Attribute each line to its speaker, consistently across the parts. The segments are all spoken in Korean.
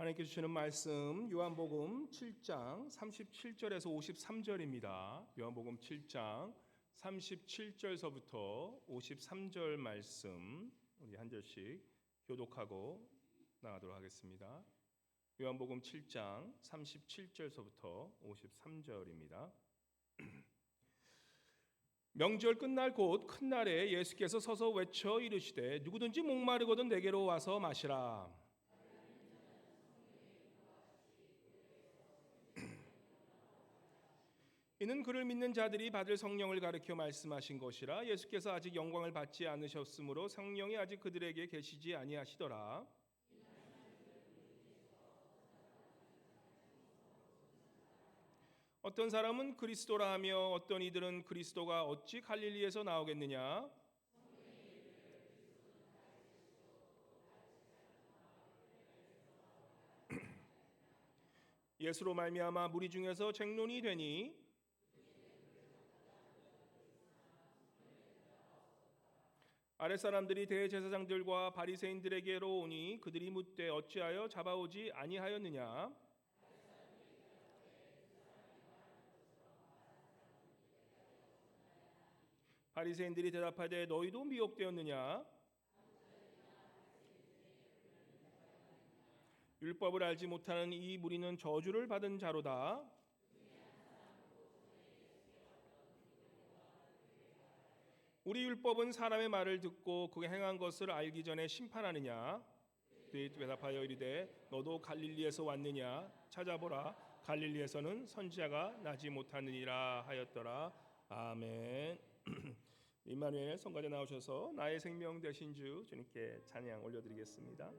Speaker 1: 하나님께 주시는 말씀 요한복음 7장 37절에서 53절입니다. 요한복음 7장 37절서부터 53절 말씀 우리 한 절씩 교독하고 나가도록 하겠습니다. 요한복음 7장 37절서부터 53절입니다. 명절 끝날 곧 큰 날에 예수께서 서서 외쳐 이르시되 누구든지 목마르거든 내게로 와서 마시라. 이는 그를 믿는 자들이 받을 성령을 가리켜 말씀하신 것이라. 예수께서 아직 영광을 받지 않으셨으므로 성령이 아직 그들에게 계시지 아니하시더라. 어떤 사람은 그리스도라 하며 어떤 이들은 그리스도가 어찌 갈릴리에서 나오겠느냐. 예수로 말미암아 무리 중에서 쟁론이 되니 아랫사람들이 대제사장들과 바리새인들에게로 오니 그들이 묻되 어찌하여 잡아오지 아니하였느냐. 바리새인들이 대답하되 너희도 미혹되었느냐. 율법을 알지 못하는 이 무리는 저주를 받은 자로다. 우리 율법은 사람의 말을 듣고 그가 행한 것을 알기 전에 심판하느냐. 그들이 대답하여 이르되 너도 갈릴리에서 왔느냐. 찾아보라 갈릴리에서는 선지자가 나지 못하느니라 하였더라. 아멘. 임마누엘 성가대 나오셔서 나의 생명 되신 주 주님께 찬양 올려드리겠습니다.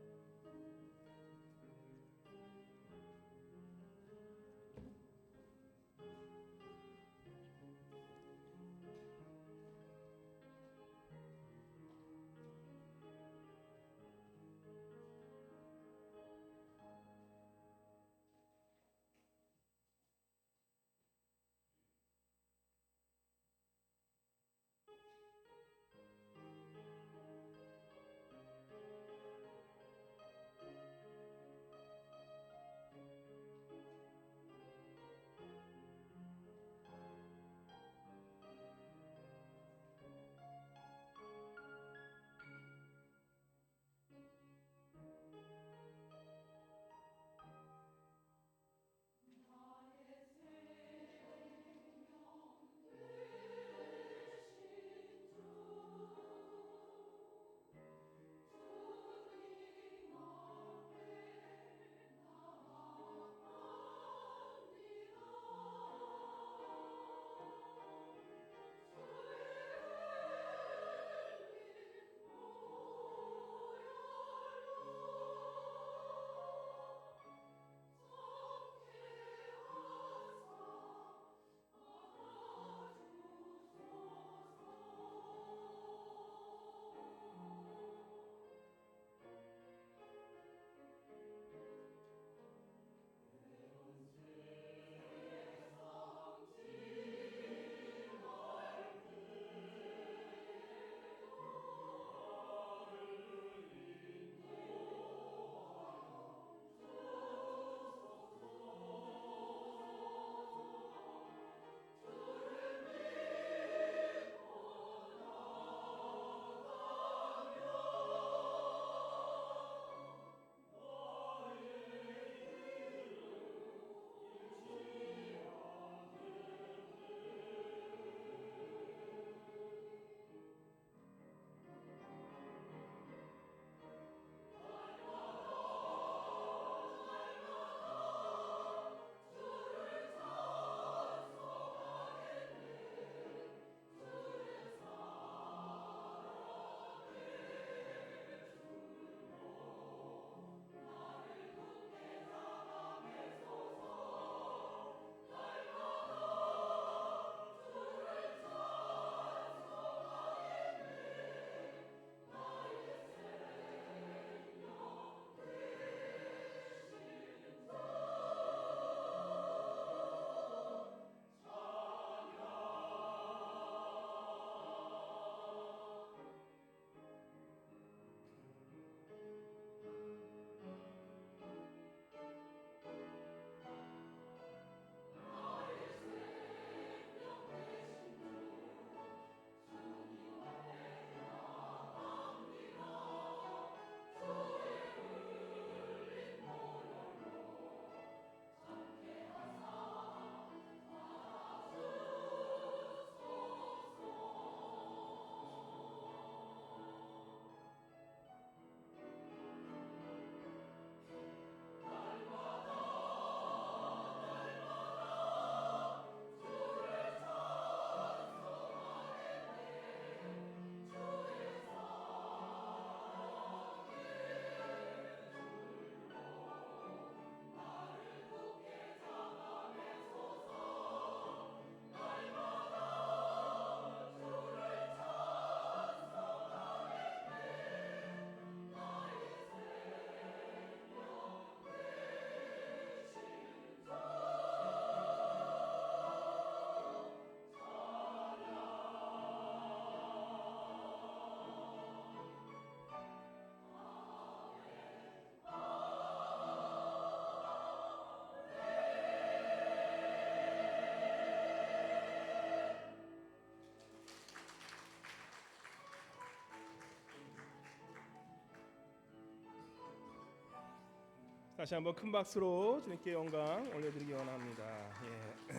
Speaker 1: 다시 한번 큰 박수로 주님께 영광 올려드리기 원합니다. 예.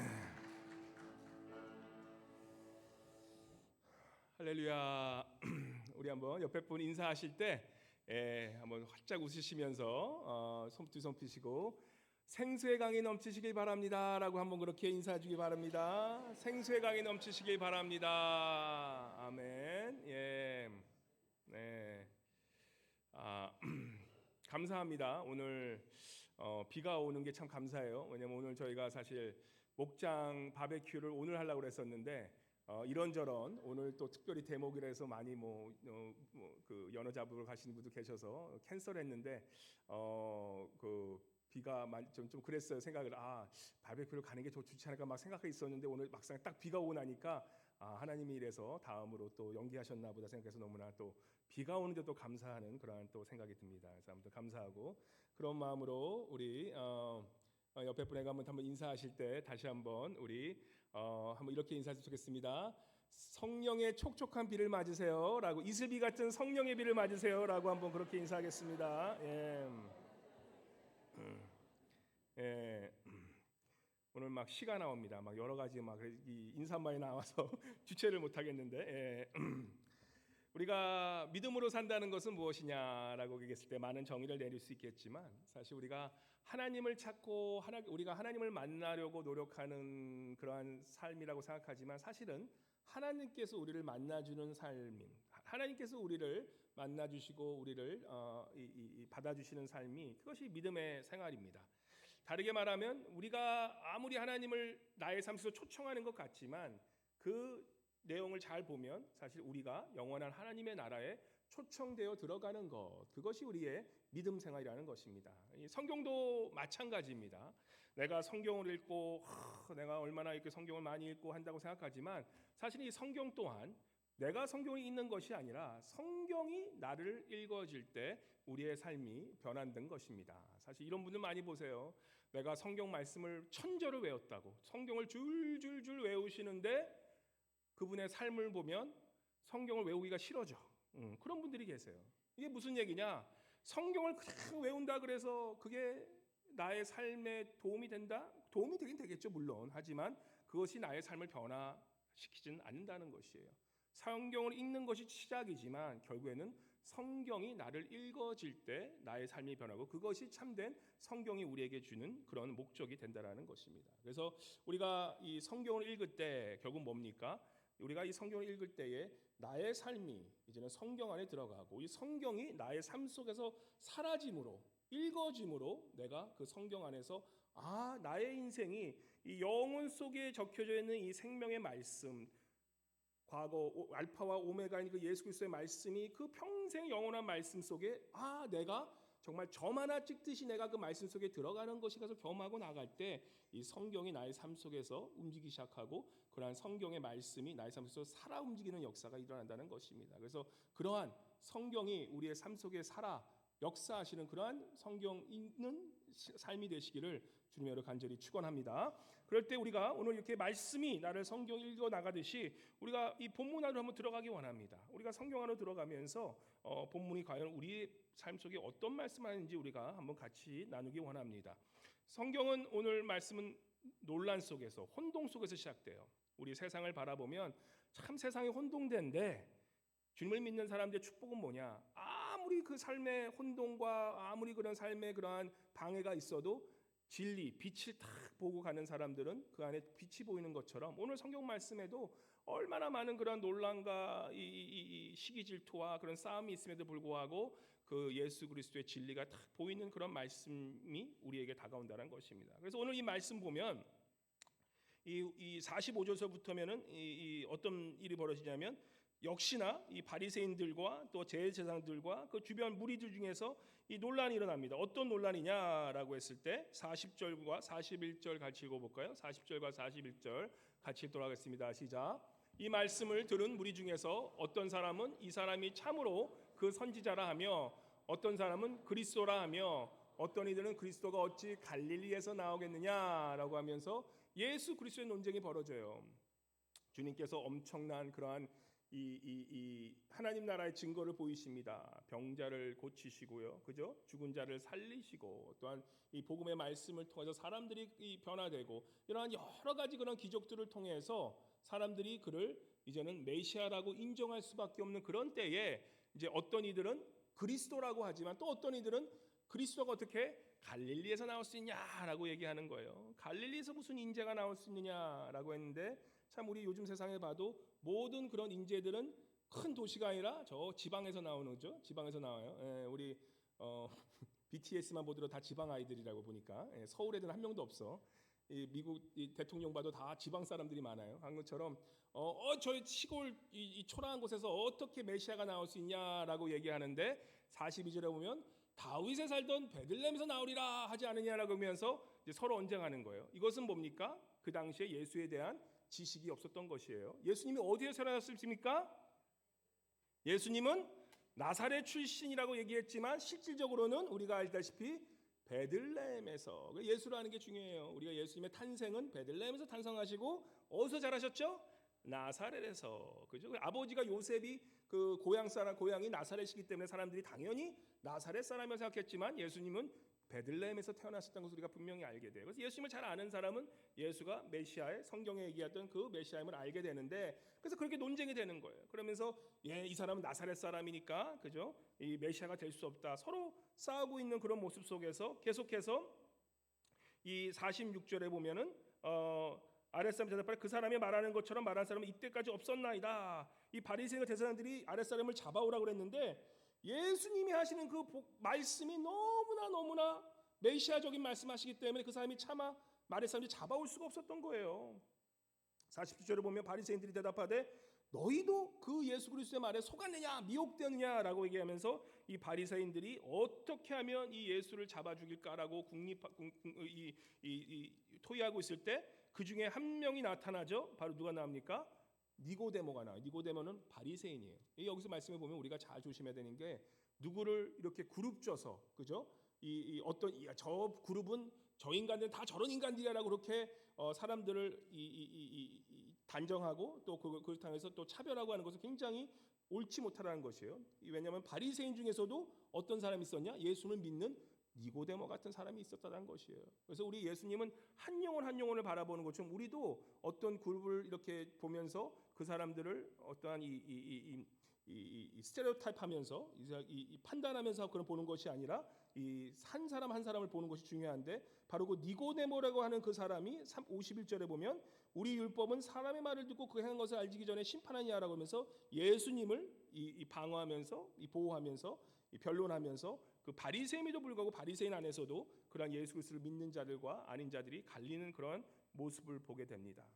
Speaker 1: 할렐루야. 우리 한번 옆에 분 인사하실 때 한번 활짝 웃으시면서 두 손 펴시고 생수의 강이 넘치시길 바랍니다라고 한번 그렇게 인사해 주기 바랍니다. 생수의 강이 넘치시길 바랍니다. 아멘. 예. 네. 감사합니다. 오늘 비가 오는 게 참 감사해요. 왜냐면 오늘 저희가 사실 목장 바베큐를 오늘 하려고 그랬었는데 이런저런 오늘 또 특별히 대목이라 해서 많이 그 연어 잡으러 가시는 분도 계셔서 캔슬했는데 그 비가 좀 그랬어요. 생각을 바베큐를 가는 게 좋지 않을까 막 생각해 있었는데 오늘 막상 딱 비가 오고 나니까 하나님이 이래서 다음으로 또 연기하셨나 보다 생각해서 너무나 또 비가 오는데 또 감사하는 그러한 또 생각이 듭니다. 그래서 아무튼 감사하고 그런 마음으로 우리 옆에 분에게 한번 인사하실 때 다시 한번 우리 한번 이렇게 인사했으면 좋겠습니다. 성령의 촉촉한 비를 맞으세요라고, 이슬비 같은 성령의 비를 맞으세요라고 한번 그렇게 인사하겠습니다. 예. 오늘 막 시가 나옵니다. 막 여러 가지 막 이 인사말이 나와서 주체를 못 하겠는데 우리가 믿음으로 산다는 것은 무엇이냐라고 얘기했을 때 많은 정의를 내릴 수 있겠지만 사실 우리가 하나님을 찾고 우리가 하나님을 만나려고 노력하는 그러한 삶이라고 생각하지만 사실은 하나님께서 우리를 만나주는 삶인, 하나님께서 우리를 만나주시고 우리를 받아주시는 삶이 그것이 믿음의 생활입니다. 다르게 말하면 우리가 아무리 하나님을 나의 삶 속에서 초청하는 것 같지만 그 내용을 잘 보면 사실 우리가 영원한 하나님의 나라에 초청되어 들어가는 것, 그것이 우리의 믿음 생활이라는 것입니다. 이 성경도 마찬가지입니다. 내가 성경을 읽고 내가 얼마나 이렇게 성경을 많이 읽고 한다고 생각하지만 사실 이 성경 또한 내가 성경을 읽는 것이 아니라 성경이 나를 읽어질 때 우리의 삶이 변화된 것입니다. 사실 이런 분들 많이 보세요. 내가 성경 말씀을 천절을 외웠다고 성경을 줄줄줄 외우시는데 그분의 삶을 보면 성경을 외우기가 싫어져. 그런 분들이 계세요. 이게 무슨 얘기냐? 성경을 그냥 외운다 그래서 그게 나의 삶에 도움이 된다? 도움이 되긴 되겠죠, 물론. 하지만 그것이 나의 삶을 변화시키지는 않는다는 것이에요. 성경을 읽는 것이 시작이지만 결국에는 성경이 나를 읽어질 때 나의 삶이 변하고 그것이 참된 성경이 우리에게 주는 그런 목적이 된다라는 것입니다. 그래서 우리가 이 성경을 읽을 때 결국 뭡니까? 우리가 이 성경을 읽을 때에 나의 삶이 이제는 성경 안에 들어가고 이 성경이 나의 삶 속에서 사라짐으로 읽어짐으로 내가 그 성경 안에서 나의 인생이 이 영혼 속에 적혀져 있는 이 생명의 말씀, 과거 알파와 오메가인 그 예수 그리스도의 말씀이 그 평생 영원한 말씀 속에 내가 정말 점 하나 찍듯이 내가 그 말씀 속에 들어가는 것이 가서 경험하고 나갈 때 이 성경이 나의 삶 속에서 움직이기 시작하고 그러한 성경의 말씀이 나의 삶 속에서 살아 움직이는 역사가 일어난다는 것입니다. 그래서 그러한 성경이 우리의 삶 속에 살아 역사하시는 그러한 성경 읽는 삶이 되시기를 주님으로 간절히 축원합니다. 그럴 때 우리가 오늘 이렇게 말씀이 나를 성경 읽어 나가듯이 우리가 이 본문 안으로 한번 들어가기 원합니다. 우리가 성경 안으로 들어가면서 본문이 과연 우리의 삶 속에 어떤 말씀하는지 우리가 한번 같이 나누기 원합니다. 성경은 오늘 말씀은 논란 속에서 혼동 속에서 시작돼요. 우리 세상을 바라보면 참 세상이 혼동된데 주님을 믿는 사람들의 축복은 뭐냐? 아무리 그 삶의 혼동과 아무리 그런 삶의 그러한 방해가 있어도 진리, 빛을 딱 보고 가는 사람들은 그 안에 빛이 보이는 것처럼 오늘 성경 말씀에도 얼마나 많은 그런 논란과 이 시기 질투와 그런 싸움이 있음에도 불구하고 그 예수 그리스도의 진리가 딱 보이는 그런 말씀이 우리에게 다가온다는 것입니다. 그래서 오늘 이 말씀 보면 이 45절서부터면은 이 어떤 일이 벌어지냐면 역시나 이 바리새인들과 또 제사장들과 그 주변 무리들 중에서 이 논란이 일어납니다. 어떤 논란이냐라고 했을 때 40절과 41절 같이 읽어볼까요? 40절과 41절 같이 읽도록 하겠습니다. 시작. 이 말씀을 들은 무리 중에서 어떤 사람은 이 사람이 참으로 그 선지자라 하며 어떤 사람은 그리스도라 하며 어떤 이들은 그리스도가 어찌 갈릴리에서 나오겠느냐라고 하면서 예수 그리스도의 논쟁이 벌어져요. 주님께서 엄청난 그러한 이 하나님 나라의 증거를 보이십니다. 병자를 고치시고요, 그죠? 죽은 자를 살리시고, 또한 이 복음의 말씀을 통해서 사람들이 변화되고, 이러한 여러 가지 그런 기적들을 통해서 사람들이 그를 이제는 메시아라고 인정할 수밖에 없는 그런 때에, 이제 어떤 이들은 그리스도라고 하지만 또 어떤 이들은 그리스도가 어떻게 갈릴리에서 나올 수 있냐라고 얘기하는 거예요. 갈릴리에서 무슨 인재가 나올 수 있느냐라고 했는데, 참 우리 요즘 세상에 봐도 모든 그런 인재들은 큰 도시가 아니라 저 지방에서 나오는 거죠. 지방에서 나와요. 예, 우리 BTS만 보더라도 다 지방 아이들이라고 보니까, 서울 애들은 한 명도 없어. 이 미국 이 대통령 봐도 다 지방 사람들이 많아요. 한국처럼 저희 시골 이 초라한 곳에서 어떻게 메시아가 나올 수 있냐라고 얘기하는데, 42절에 보면 다윗에 살던 베들레헴에서 나오리라 하지 않느냐라고 하면서 이제 서로 언쟁하는 거예요. 이것은 뭡니까? 그 당시에 예수에 대한 지식이 없었던 것이에요. 예수님이 어디에 살아났습니까? 예수님은 나사렛 출신이라고 얘기했지만 실질적으로는 우리가 알다시피 베들레헴에서, 예수라는 게 중요해요. 우리가 예수님의 탄생은 베들레헴에서 탄생하시고 어디서 자라셨죠? 나사렛에서. 그죠? 아버지가 요셉이 그 고향이 나사렛이기 때문에 사람들이 당연히 나사렛 사람이라고 생각했지만, 예수님은 베들레헴에서 태어났었다는 것을 우리가 분명히 알게 돼요. 그래서 예수님을 잘 아는 사람은 예수가 메시아의, 성경에 얘기했던 그 메시아임을 알게 되는데, 그래서 그렇게 논쟁이 되는 거예요. 그러면서 이 사람은 나사렛 사람이니까, 그죠? 이 메시아가 될 수 없다. 서로 싸우고 있는 그런 모습 속에서 계속해서 이 46절에 보면은 아랫사람 대답하되 그 사람이 말하는 것처럼 말한 사람은 이때까지 없었나이다. 이 바리새인과 대제사장들이 아랫사람을 잡아오라고 그랬는데, 예수님이 하시는 그 말씀이 너무나 메시아적인 말씀하시기 때문에 그 사람이 차마 아랫사람이 잡아올 수가 없었던 거예요. 47절에 보면 바리새인들이 대답하되 너희도 그 예수 그리스도의 말에 속았느냐 미혹되느냐라고 얘기하면서 이 바리새인들이 어떻게 하면 이 예수를 잡아 죽일까라고 토의하고 있을 때 그 중에 한 명이 나타나죠. 바로 누가 나옵니까? 니고데모가 나와요. 니고데모는 바리새인이에요. 여기서 말씀해 보면 우리가 잘 조심해야 되는 게, 누구를 이렇게 그룹져서, 그죠? 어떤 저 그룹은 저 인간들은 다 저런 인간들이라고 그렇게 사람들을 단정하고 또 그걸 통해서 또 차별하고 하는 것은 굉장히 옳지 못하다는 것이에요. 왜냐하면 바리새인 중에서도 어떤 사람이 있었냐? 예수를 믿는 니고데모 같은 사람이 있었다는 것이에요. 그래서 우리 예수님은 한 영혼을 바라보는 것처럼 우리도 어떤 그룹을 이렇게 보면서 그 사람들을 어떠한 이 스테레오타입하면서 판단하면서 그런 보는 것이 아니라 이 한 사람 한 사람을 보는 것이 중요한데, 바로 그 니고데모라고 하는 그 사람이 51절에 보면 우리 율법은 사람의 말을 듣고 그 행한 것을 알기 전에 심판하냐라고 하면서 예수님을 방어하면서 보호하면서 변론하면서 그 바리새인에도 불구하고 바리새인 안에서도 그러한 예수 그리스도를 믿는 자들과 아닌 자들이 갈리는 그런 모습을 보게 됩니다.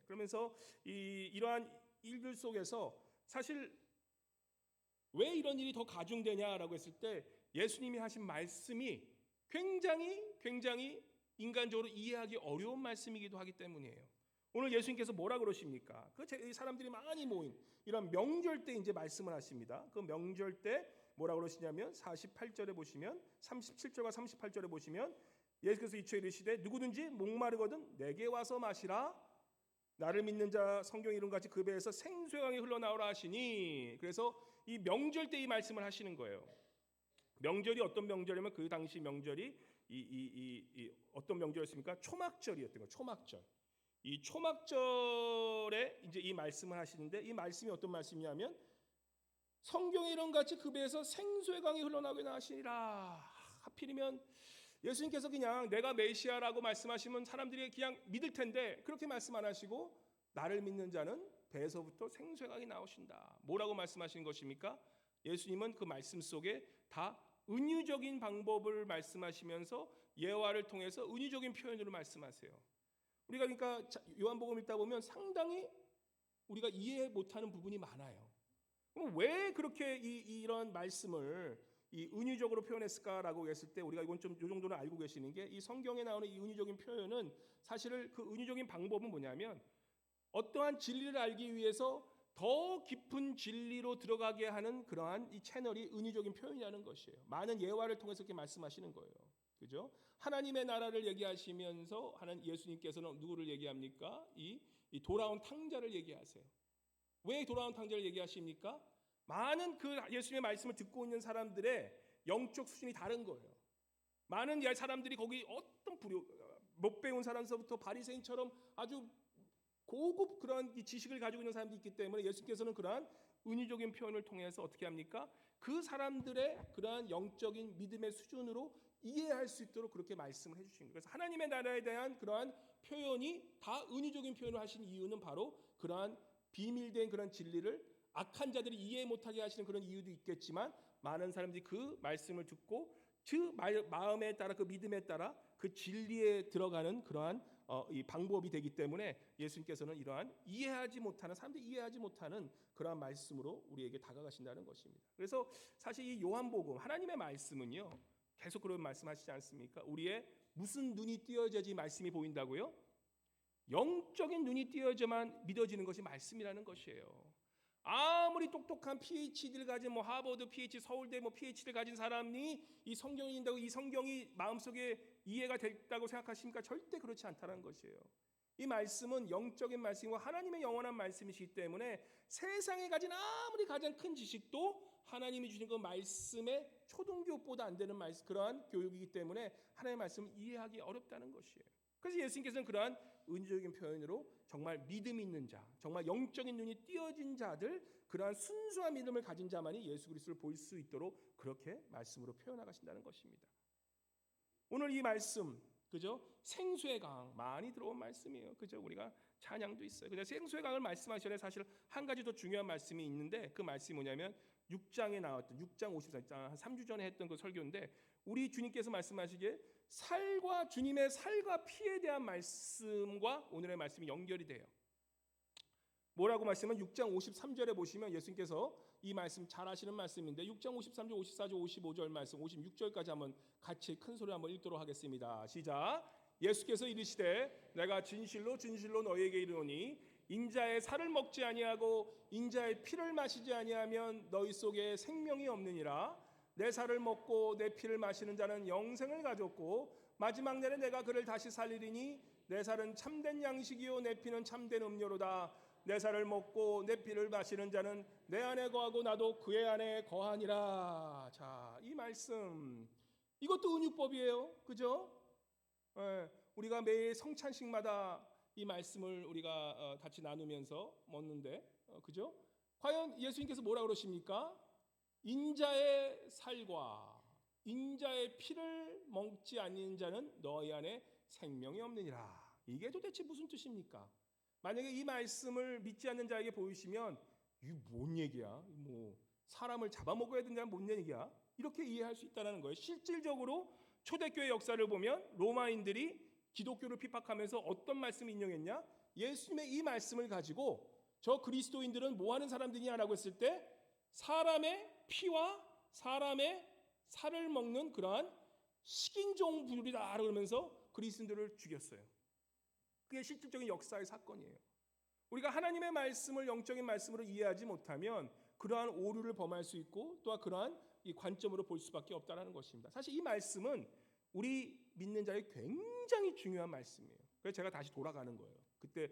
Speaker 1: 그러면서 이러한 일들 속에서 사실 왜 이런 일이 더 가중되냐라고 했을 때, 예수님이 하신 말씀이 굉장히 인간적으로 이해하기 어려운 말씀이기도 하기 때문이에요. 오늘 예수님께서 뭐라 그러십니까? 사람들이 많이 모인 이런 명절 때 이제 말씀을 하십니다. 그 명절 때 뭐라 그러시냐면 48절에 보시면, 37절과 38절에 보시면 예수께서 이초에 이르시되 누구든지 목마르거든 내게 와서 마시라. 나를 믿는 자, 성경 이름 같이 그 배에서 생수의 강이 흘러나오라 하시니. 그래서 이 명절 때 이 말씀을 하시는 거예요. 명절이 어떤 명절이면, 그 당시 명절이 어떤 명절이었습니까? 초막절이었던 거예요. 초막절. 이 초막절에 이제 이 말씀을 하시는데, 이 말씀이 어떤 말씀이냐면 성경의 이름 같이 그 배에서 생수의 강이 흘러나오게 하시니라. 하필이면 예수님께서 그냥 내가 메시아라고 말씀하시면 사람들이 그냥 믿을 텐데, 그렇게 말씀 안 하시고 나를 믿는 자는 배에서부터 생수의 강이 나오신다. 뭐라고 말씀하신 것입니까? 예수님은 그 말씀 속에 다 은유적인 방법을 말씀하시면서 예화를 통해서 은유적인 표현으로 말씀하세요. 우리가 그러니까 요한복음 읽다 보면 상당히 우리가 이해 못하는 부분이 많아요. 그럼 왜 그렇게 이런 말씀을 은유적으로 표현했을까라고 했을 때, 우리가 이건 좀 이 정도는 알고 계시는 게, 이 성경에 나오는 이 은유적인 표현은 사실 그 은유적인 방법은 뭐냐면, 어떠한 진리를 알기 위해서 더 깊은 진리로 들어가게 하는 그러한 이 채널이 은유적인 표현이라는 것이에요. 많은 예화를 통해서 이렇게 말씀하시는 거예요. 그죠? 하나님의 나라를 얘기하시면서 예수님께서는 누구를 얘기합니까? 이 돌아온 탕자를 얘기하세요. 왜 돌아온 탕자를 얘기하십니까? 많은 그 예수님의 말씀을 듣고 있는 사람들의 영적 수준이 다른 거예요. 많은 사람들이 거기 어떤 못 배운 사람서부터 바리새인처럼 아주 고급 그런 지식을 가지고 있는 사람들이 있기 때문에 예수께서는 그러한 은유적인 표현을 통해서 어떻게 합니까? 그 사람들의 그러한 영적인 믿음의 수준으로 이해할 수 있도록 그렇게 말씀을 해주신 거예요. 그래서 하나님의 나라에 대한 그러한 표현이 다 은유적인 표현을 하신 이유는 바로 그러한 비밀된 그런 진리를 악한 자들이 이해 못하게 하시는 그런 이유도 있겠지만, 많은 사람들이 그 말씀을 듣고 그 마음에 따라, 그 믿음에 따라 그 진리에 들어가는 그러한 이 방법이 되기 때문에 예수님께서는 이러한 사람들이 이해하지 못하는 그러한 말씀으로 우리에게 다가가신다는 것입니다. 그래서 사실 이 요한복음, 하나님의 말씀은요, 계속 그런 말씀하시지 않습니까? 우리의 무슨 눈이 띄어져야지 말씀이 보인다고요? 영적인 눈이 띄어져만 믿어지는 것이 말씀이라는 것이에요. 아무리 똑똑한 PhD를 가진 하버드 PhD, 서울대 PhD를 가진 사람이 이 성경을 읽는다고 이 성경이 마음속에 이해가 됐다고 생각하십니까? 절대 그렇지 않다는 것이에요. 이 말씀은 영적인 말씀과 하나님의 영원한 말씀이시기 때문에 세상에 가진 아무리 가장 큰 지식도 하나님이 주신 그 말씀의 초등교육보다 안 되는 그러한 교육이기 때문에 하나님의 말씀을 이해하기 어렵다는 것이에요. 그래서 예수님께서는 그러한 은유적인 표현으로 정말 믿음 있는 자, 정말 영적인 눈이 띄어진 자들, 그러한 순수한 믿음을 가진 자만이 예수 그리스도를 볼 수 있도록 그렇게 말씀으로 표현하신다는 것입니다. 오늘 이 말씀, 그죠? 생수의 강 많이 들어온 말씀이에요. 그죠? 우리가 찬양도 있어요. 근데 생수의 강을 말씀하시는 사실 한 가지 더 중요한 말씀이 있는데, 그 말씀이 뭐냐면 6장에 나왔던 6장 54장 한 3주 전에 했던 그 설교인데, 우리 주님께서 말씀하시기에 주님의 살과 피에 대한 말씀과 오늘의 말씀이 연결이 돼요. 뭐라고 말씀은 6장 53절에 보시면 예수님께서 이 말씀 잘 아시는 말씀인데, 6장 53절, 54절, 55절 말씀, 56절까지 한번 같이 큰 소리 한번 읽도록 하겠습니다. 시작. 예수께서 이르시되 내가 진실로 진실로 너희에게 이르노니 인자의 살을 먹지 아니하고 인자의 피를 마시지 아니하면 너희 속에 생명이 없느니라. 내 살을 먹고 내 피를 마시는 자는 영생을 가졌고 마지막 날에 내가 그를 다시 살리리니 내 살은 참된 양식이요 내 피는 참된 음료로다. 내 살을 먹고 내 피를 마시는 자는 내 안에 거하고 나도 그의 안에 거하니라. 자, 이 말씀 이것도 은유법이에요. 그죠? 우리가 매일 성찬식마다 이 말씀을 우리가 같이 나누면서 먹는데, 그죠? 과연 예수님께서 뭐라 그러십니까? 인자의 살과 인자의 피를 먹지 않는 자는 너희 안에 생명이 없느니라. 이게 도대체 무슨 뜻입니까? 만약에 이 말씀을 믿지 않는 자에게 보이시면 이게 뭔 얘기야? 사람을 잡아먹어야 된다는 뭔 얘기야? 이렇게 이해할 수 있다는 거예요. 실질적으로 초대교회 역사를 보면 로마인들이 기독교를 핍박하면서 어떤 말씀을 인용했냐? 예수님의 이 말씀을 가지고 저 그리스도인들은 뭐 하는 사람들이냐라고 했을 때 사람의 피와 사람의 살을 먹는 그러한 식인종들이다 그러면서 그리스도인들을 죽였어요. 그게 실질적인 역사의 사건이에요. 우리가 하나님의 말씀을 영적인 말씀으로 이해하지 못하면 그러한 오류를 범할 수 있고 또한 그러한 이 관점으로 볼 수밖에 없다는 것입니다. 사실 이 말씀은 우리 믿는 자에게 굉장히 중요한 말씀이에요. 그래서 제가 다시 돌아가는 거예요. 그때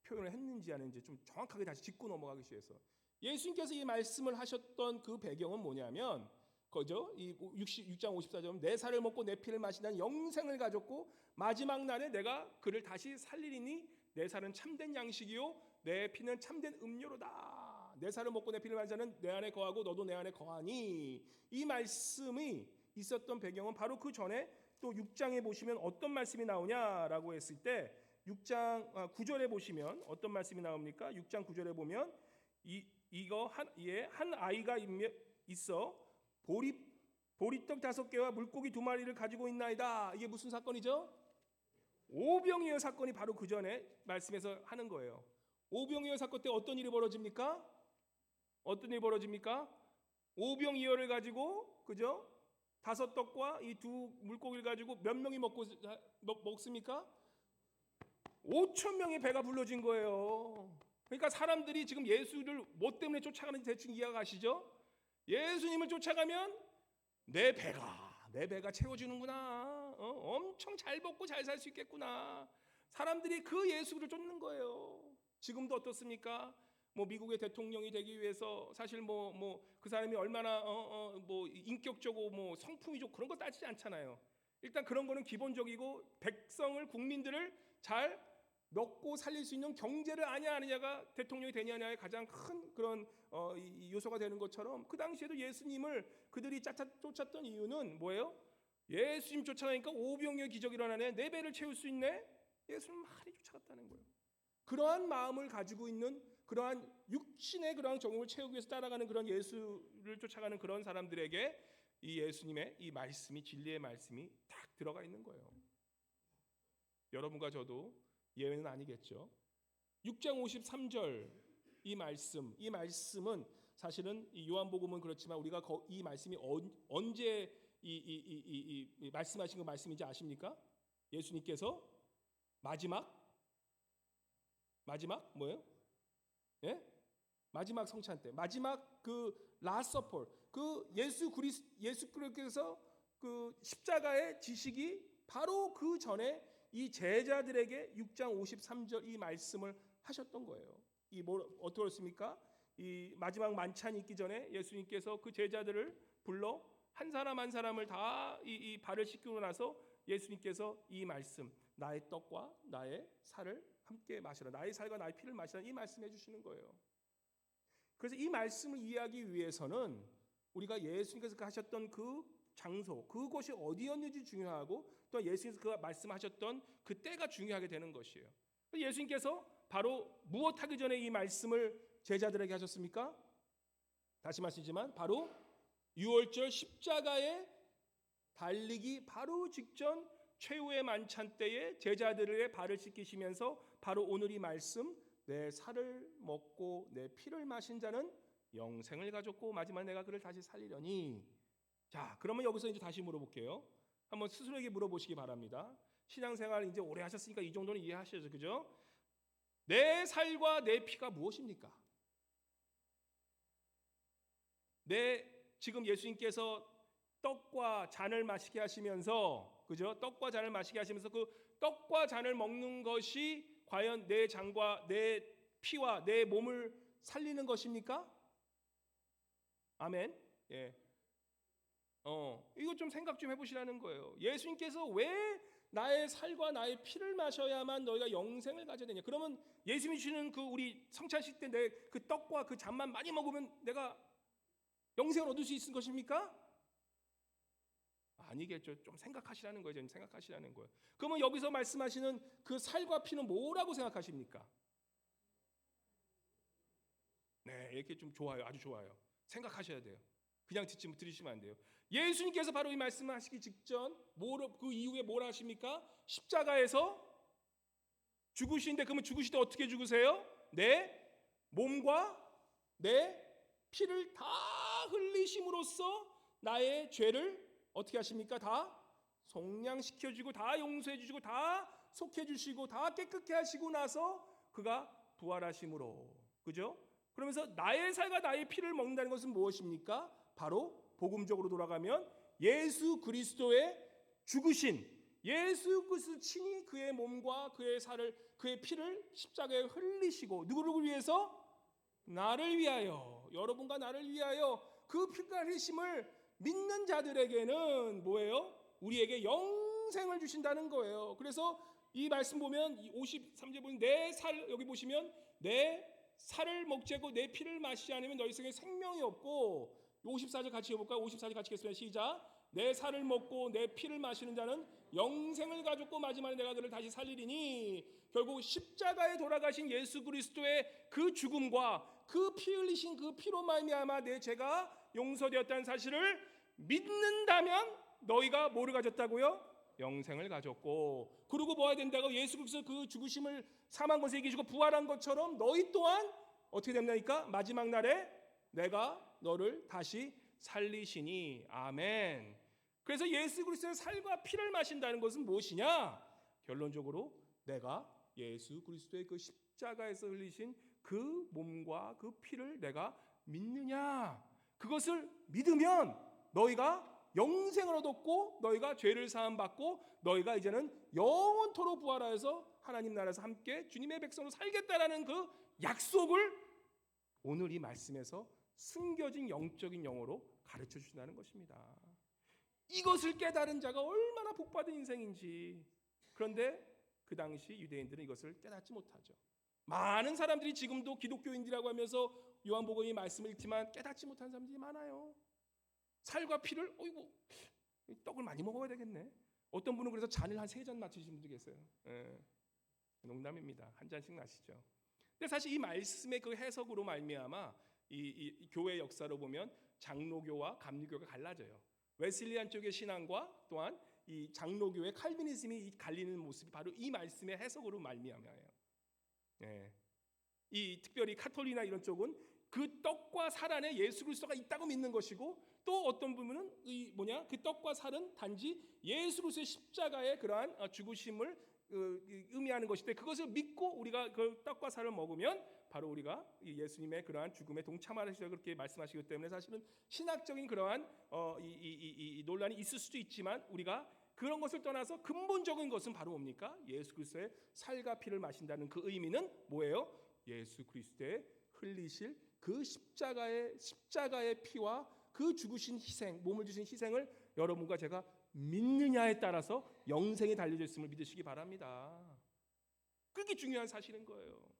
Speaker 1: 표현을 했는지 안 했는지 좀 정확하게 다시 짚고 넘어가기 위해서. 예수님께서 이 말씀을 하셨던 그 배경은 뭐냐면, 그죠? 이 6장 54절 내 살을 먹고 내 피를 마시는 영생을 가졌고 마지막 날에 내가 그를 다시 살리리니 내 살은 참된 양식이요 내 피는 참된 음료로다. 내 살을 먹고 내 피를 마시는 자는 내 안에 거하고 너도 내 안에 거하니. 이 말씀이 있었던 배경은 바로 그 전에 또 6장에 보시면 어떤 말씀이 나오냐라고 했을 때 6장 9절에 보시면 어떤 말씀이 나옵니까? 6장 9절에 보면 한 아이가 있어 보리떡 5개와 물고기 2마리를 가지고 있나이다. 이게 무슨 사건이죠? 오병이어 사건이 바로 그 전에 말씀에서 하는 거예요. 오병이어 사건 때 어떤 일이 벌어집니까? 오병이어를 가지고, 그죠? 5떡과 이 2 물고기를 가지고 몇 명이 먹습니까? 5,000명의 배가 불러진 거예요. 그러니까 사람들이 지금 예수를 뭐 때문에 쫓아가는지 대충 이해가 가시죠? 예수님을 쫓아가면 내 배가 채워지는구나. 엄청 잘 먹고 잘 살 수 있겠구나. 사람들이 그 예수를 쫓는 거예요. 지금도 어떻습니까? 뭐 미국의 대통령이 되기 위해서 사실 그 사람이 얼마나 뭐 인격적이고 뭐 성품이 좋고 그런 거 따지지 않잖아요. 일단 그런 거는 기본적이고 백성을 국민들을 잘 먹고 살릴 수 있는 경제를 아느냐가 대통령이 되냐의 가장 큰 그런 이 요소가 되는 것처럼 그 당시에도 예수님을 그들이 쫓았던 이유는 뭐예요? 예수님 쫓아가니까 오병이어 기적이 일어나네. 4배를 채울 수 있네. 예수님 많이 쫓아갔다는 거예요. 그러한 마음을 가지고 있는 그러한 육신의 그러한 정욕을 채우기 위해서 따라가는 그런 예수를 쫓아가는 그런 사람들에게 이 예수님의 이 말씀이 진리의 말씀이 딱 들어가 있는 거예요. 여러분과 저도 예외는 아니겠죠. 6장 53절 이 말씀은 사실은 이 요한복음은 그렇지만 우리가 이 말씀이 언제 이 말씀하신 그 말씀인지 아십니까? 예수님께서 마지막 뭐예요? 예? 마지막 성찬 때, 마지막 그 라스트 서퍼, 그 예수께서 그 십자가의 지식이 바로 그 전에 이 제자들에게 6장 53절 이 말씀을 하셨던 거예요. 어떻게 그렇습니까? 이 마지막 만찬이 있기 전에 예수님께서 그 제자들을 불러 한 사람 한 사람을 다 이 발을 씻기고 나서 예수님께서 이 말씀, 나의 떡과 나의 살을 함께 마시라, 나의 살과 나의 피를 마시라, 이 말씀해 주시는 거예요. 그래서 이 말씀을 이해하기 위해서는 우리가 예수님께서 하셨던 그 장소, 그곳이 어디였는지 중요하고 또 예수님께서 그 말씀하셨던 그 때가 중요하게 되는 것이에요. 예수님께서 바로 무엇 하기 전에 이 말씀을 제자들에게 하셨습니까? 다시 말씀이지만 바로 유월절 십자가에 달리기 바로 직전 최후의 만찬 때에 제자들의 발을 씻기시면서 바로 오늘 이 말씀, 내 살을 먹고 내 피를 마신 자는 영생을 가졌고 마지막에 내가 그를 다시 살리려니. 자, 그러면 여기서 이제 다시 물어볼게요. 한번 스스로에게 물어보시기 바랍니다. 신앙생활 이제 오래 하셨으니까 이 정도는 이해하셔야죠, 그죠? 내 살과 내 피가 무엇입니까? 지금 예수님께서 떡과 잔을 마시게 하시면서, 그죠? 떡과 잔을 마시게 하시면서 그 떡과 잔을 먹는 것이 과연 내 장과 내 피와 내 몸을 살리는 것입니까? 아멘. 예. 이거 좀 생각 좀 해보시라는 거예요. 예수님께서 왜 나의 살과 나의 피를 마셔야만 너희가 영생을 가져야 되냐? 그러면 예수님이 주시는 그 우리 성찬식 때 내 그 떡과 그 잔만 많이 먹으면 내가 영생을 얻을 수 있는 것입니까? 아니겠죠. 좀 생각하시라는 거예요. 좀 생각하시라는 거예요. 그러면 여기서 말씀하시는 그 살과 피는 뭐라고 생각하십니까? 네, 이렇게 좀 좋아요. 아주 좋아요. 생각하셔야 돼요. 그냥 들으시면 안 돼요. 예수님께서 바로 이 말씀을 하시기 직전 그 이후에 뭘 하십니까? 십자가에서 죽으시는데, 그러면 죽으실 때 어떻게 죽으세요? 내 몸과 내 피를 다 흘리심으로써 나의 죄를 어떻게 하십니까? 다 속량시켜주고 다 용서해주시고 다 속해주시고 다 깨끗게 하시고 나서 그가 부활하심으로, 그죠? 그러면서 나의 살과 나의 피를 먹는다는 것은 무엇입니까? 바로 복음적으로 돌아가면 예수 그리스도의 죽으신, 예수 그리스도 친히 그의 몸과 그의 살을, 그의 피를 십자가에 흘리시고 누구를 위해서? 나를 위하여, 여러분과 나를 위하여 그 피가 흘리심을 믿는 자들에게는 뭐예요? 우리에게 영생을 주신다는 거예요. 그래서 이 말씀 보면 53절 보면 내 살, 여기 보시면 내 살을 먹자고 내 피를 마시지 않으면 너희 속에 생명이 없고, 54절 같이 해볼까요? 54절 같이 읽겠습니다. 시작. 내 살을 먹고 내 피를 마시는 자는 영생을 가졌고 마지막에 내가 그를 다시 살리리니. 결국 십자가에 돌아가신 예수 그리스도의 그 죽음과 그 피 흘리신 그 피로 말미암아 내 죄가 용서되었다는 사실을 믿는다면 너희가 뭐를 가졌다고요? 영생을 가졌고, 그리고 뭐 해야 된다고? 예수 그리스도 그 죽으심을 사망 권세 이기시고 부활한 것처럼 너희 또한 어떻게 됩니까? 마지막 날에 내가 너를 다시 살리시니. 아멘. 그래서 예수 그리스도의 살과 피를 마신다는 것은 무엇이냐? 결론적으로 내가 예수 그리스도의 그 십자가에서 흘리신 그 몸과 그 피를 내가 믿느냐? 그것을 믿으면 너희가 영생을 얻었고 너희가 죄를 사함 받고 너희가 이제는 영원토록 부활하여서 하나님 나라에서 함께 주님의 백성으로 살겠다라는 그 약속을 오늘 이 말씀에서 숨겨진 영적인 영어로 가르쳐 주신다는 것입니다. 이것을 깨달은 자가 얼마나 복받은 인생인지. 그런데 그 당시 유대인들은 이것을 깨닫지 못하죠. 많은 사람들이 지금도 기독교인들이라고 하면서 요한복음의 말씀을 읽지만 깨닫지 못한 사람들이 많아요. 살과 피를 떡을 많이 먹어야 되겠네. 어떤 분은 그래서 잔을 한 3잔 마시는 분도 계세요. 농담입니다. 한 잔씩 마시죠. 근데 사실 이 말씀의 그 해석으로 말미암아 이 교회 역사로 보면 장로교와 감리교가 갈라져요. 웨슬리안 쪽의 신앙과 또한 이 장로교의 칼비니즘이 갈리는 모습이 바로 이 말씀의 해석으로 말미암아요. 이 특별히 카톨릭이나 이런 쪽은 그 떡과 살 안에 예수 그리스도가 있다고 믿는 것이고, 또 어떤 부분은 그 떡과 살은 단지 예수 그리스도의 십자가의 그러한 죽으심을 의미하는 것인데, 그것을 믿고 우리가 그 떡과 살을 먹으면 바로 우리가 예수님의 그러한 죽음에 동참하시라고 그렇게 말씀하시기 때문에 사실은 신학적인 그러한 이 논란이 있을 수도 있지만, 우리가 그런 것을 떠나서 근본적인 것은 바로 뭡니까? 예수 그리스도의 살과 피를 마신다는 그 의미는 뭐예요? 예수 그리스도의 흘리실 그 십자가의 피와 그 죽으신 희생, 몸을 주신 희생을 여러분과 제가 믿느냐에 따라서 영생이 달려져 있음을 믿으시기 바랍니다. 그게 중요한 사실인 거예요.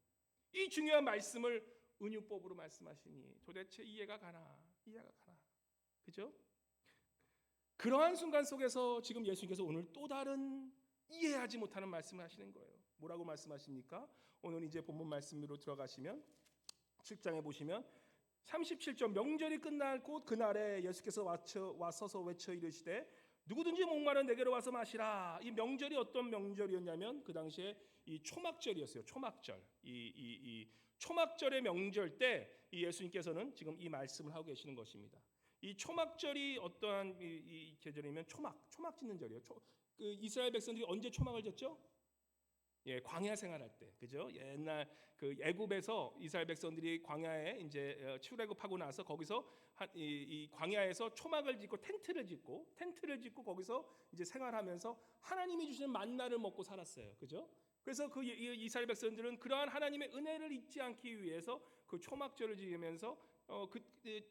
Speaker 1: 이 중요한 말씀을 은유법으로 말씀하시니 도대체 이해가 가나? 그죠? 그러한 순간 속에서 지금 예수님께서 오늘 또 다른 이해하지 못하는 말씀을 하시는 거예요. 뭐라고 말씀하십니까? 오늘 이제 본문 말씀으로 들어가시면 7장에 보시면 37절, 명절이 끝날 곧 그날에 예수께서 와서서 외쳐 이르시되 누구든지 목마른 내게로 와서 마시라. 이 명절이 어떤 명절이었냐면 그 당시에 이 초막절이었어요. 초막절. 이 초막절의 명절 때 이 예수님께서는 지금 이 말씀을 하고 계시는 것입니다. 이 초막절이 어떠한 이 계절이면 초막 짓는 절이에요. 그 이스라엘 백성들이 언제 초막을 졌죠? 광야 생활할 때, 그죠? 옛날 그 애굽에서 이스라엘 백성들이 광야에 이제 출애굽하고 나서 거기서 이 광야에서 초막을 짓고 텐트를 짓고 거기서 이제 생활하면서 하나님이 주시는 만나를 먹고 살았어요, 그죠? 그래서 그 이스라엘 백성들은 그러한 하나님의 은혜를 잊지 않기 위해서 그 초막절을 지으면서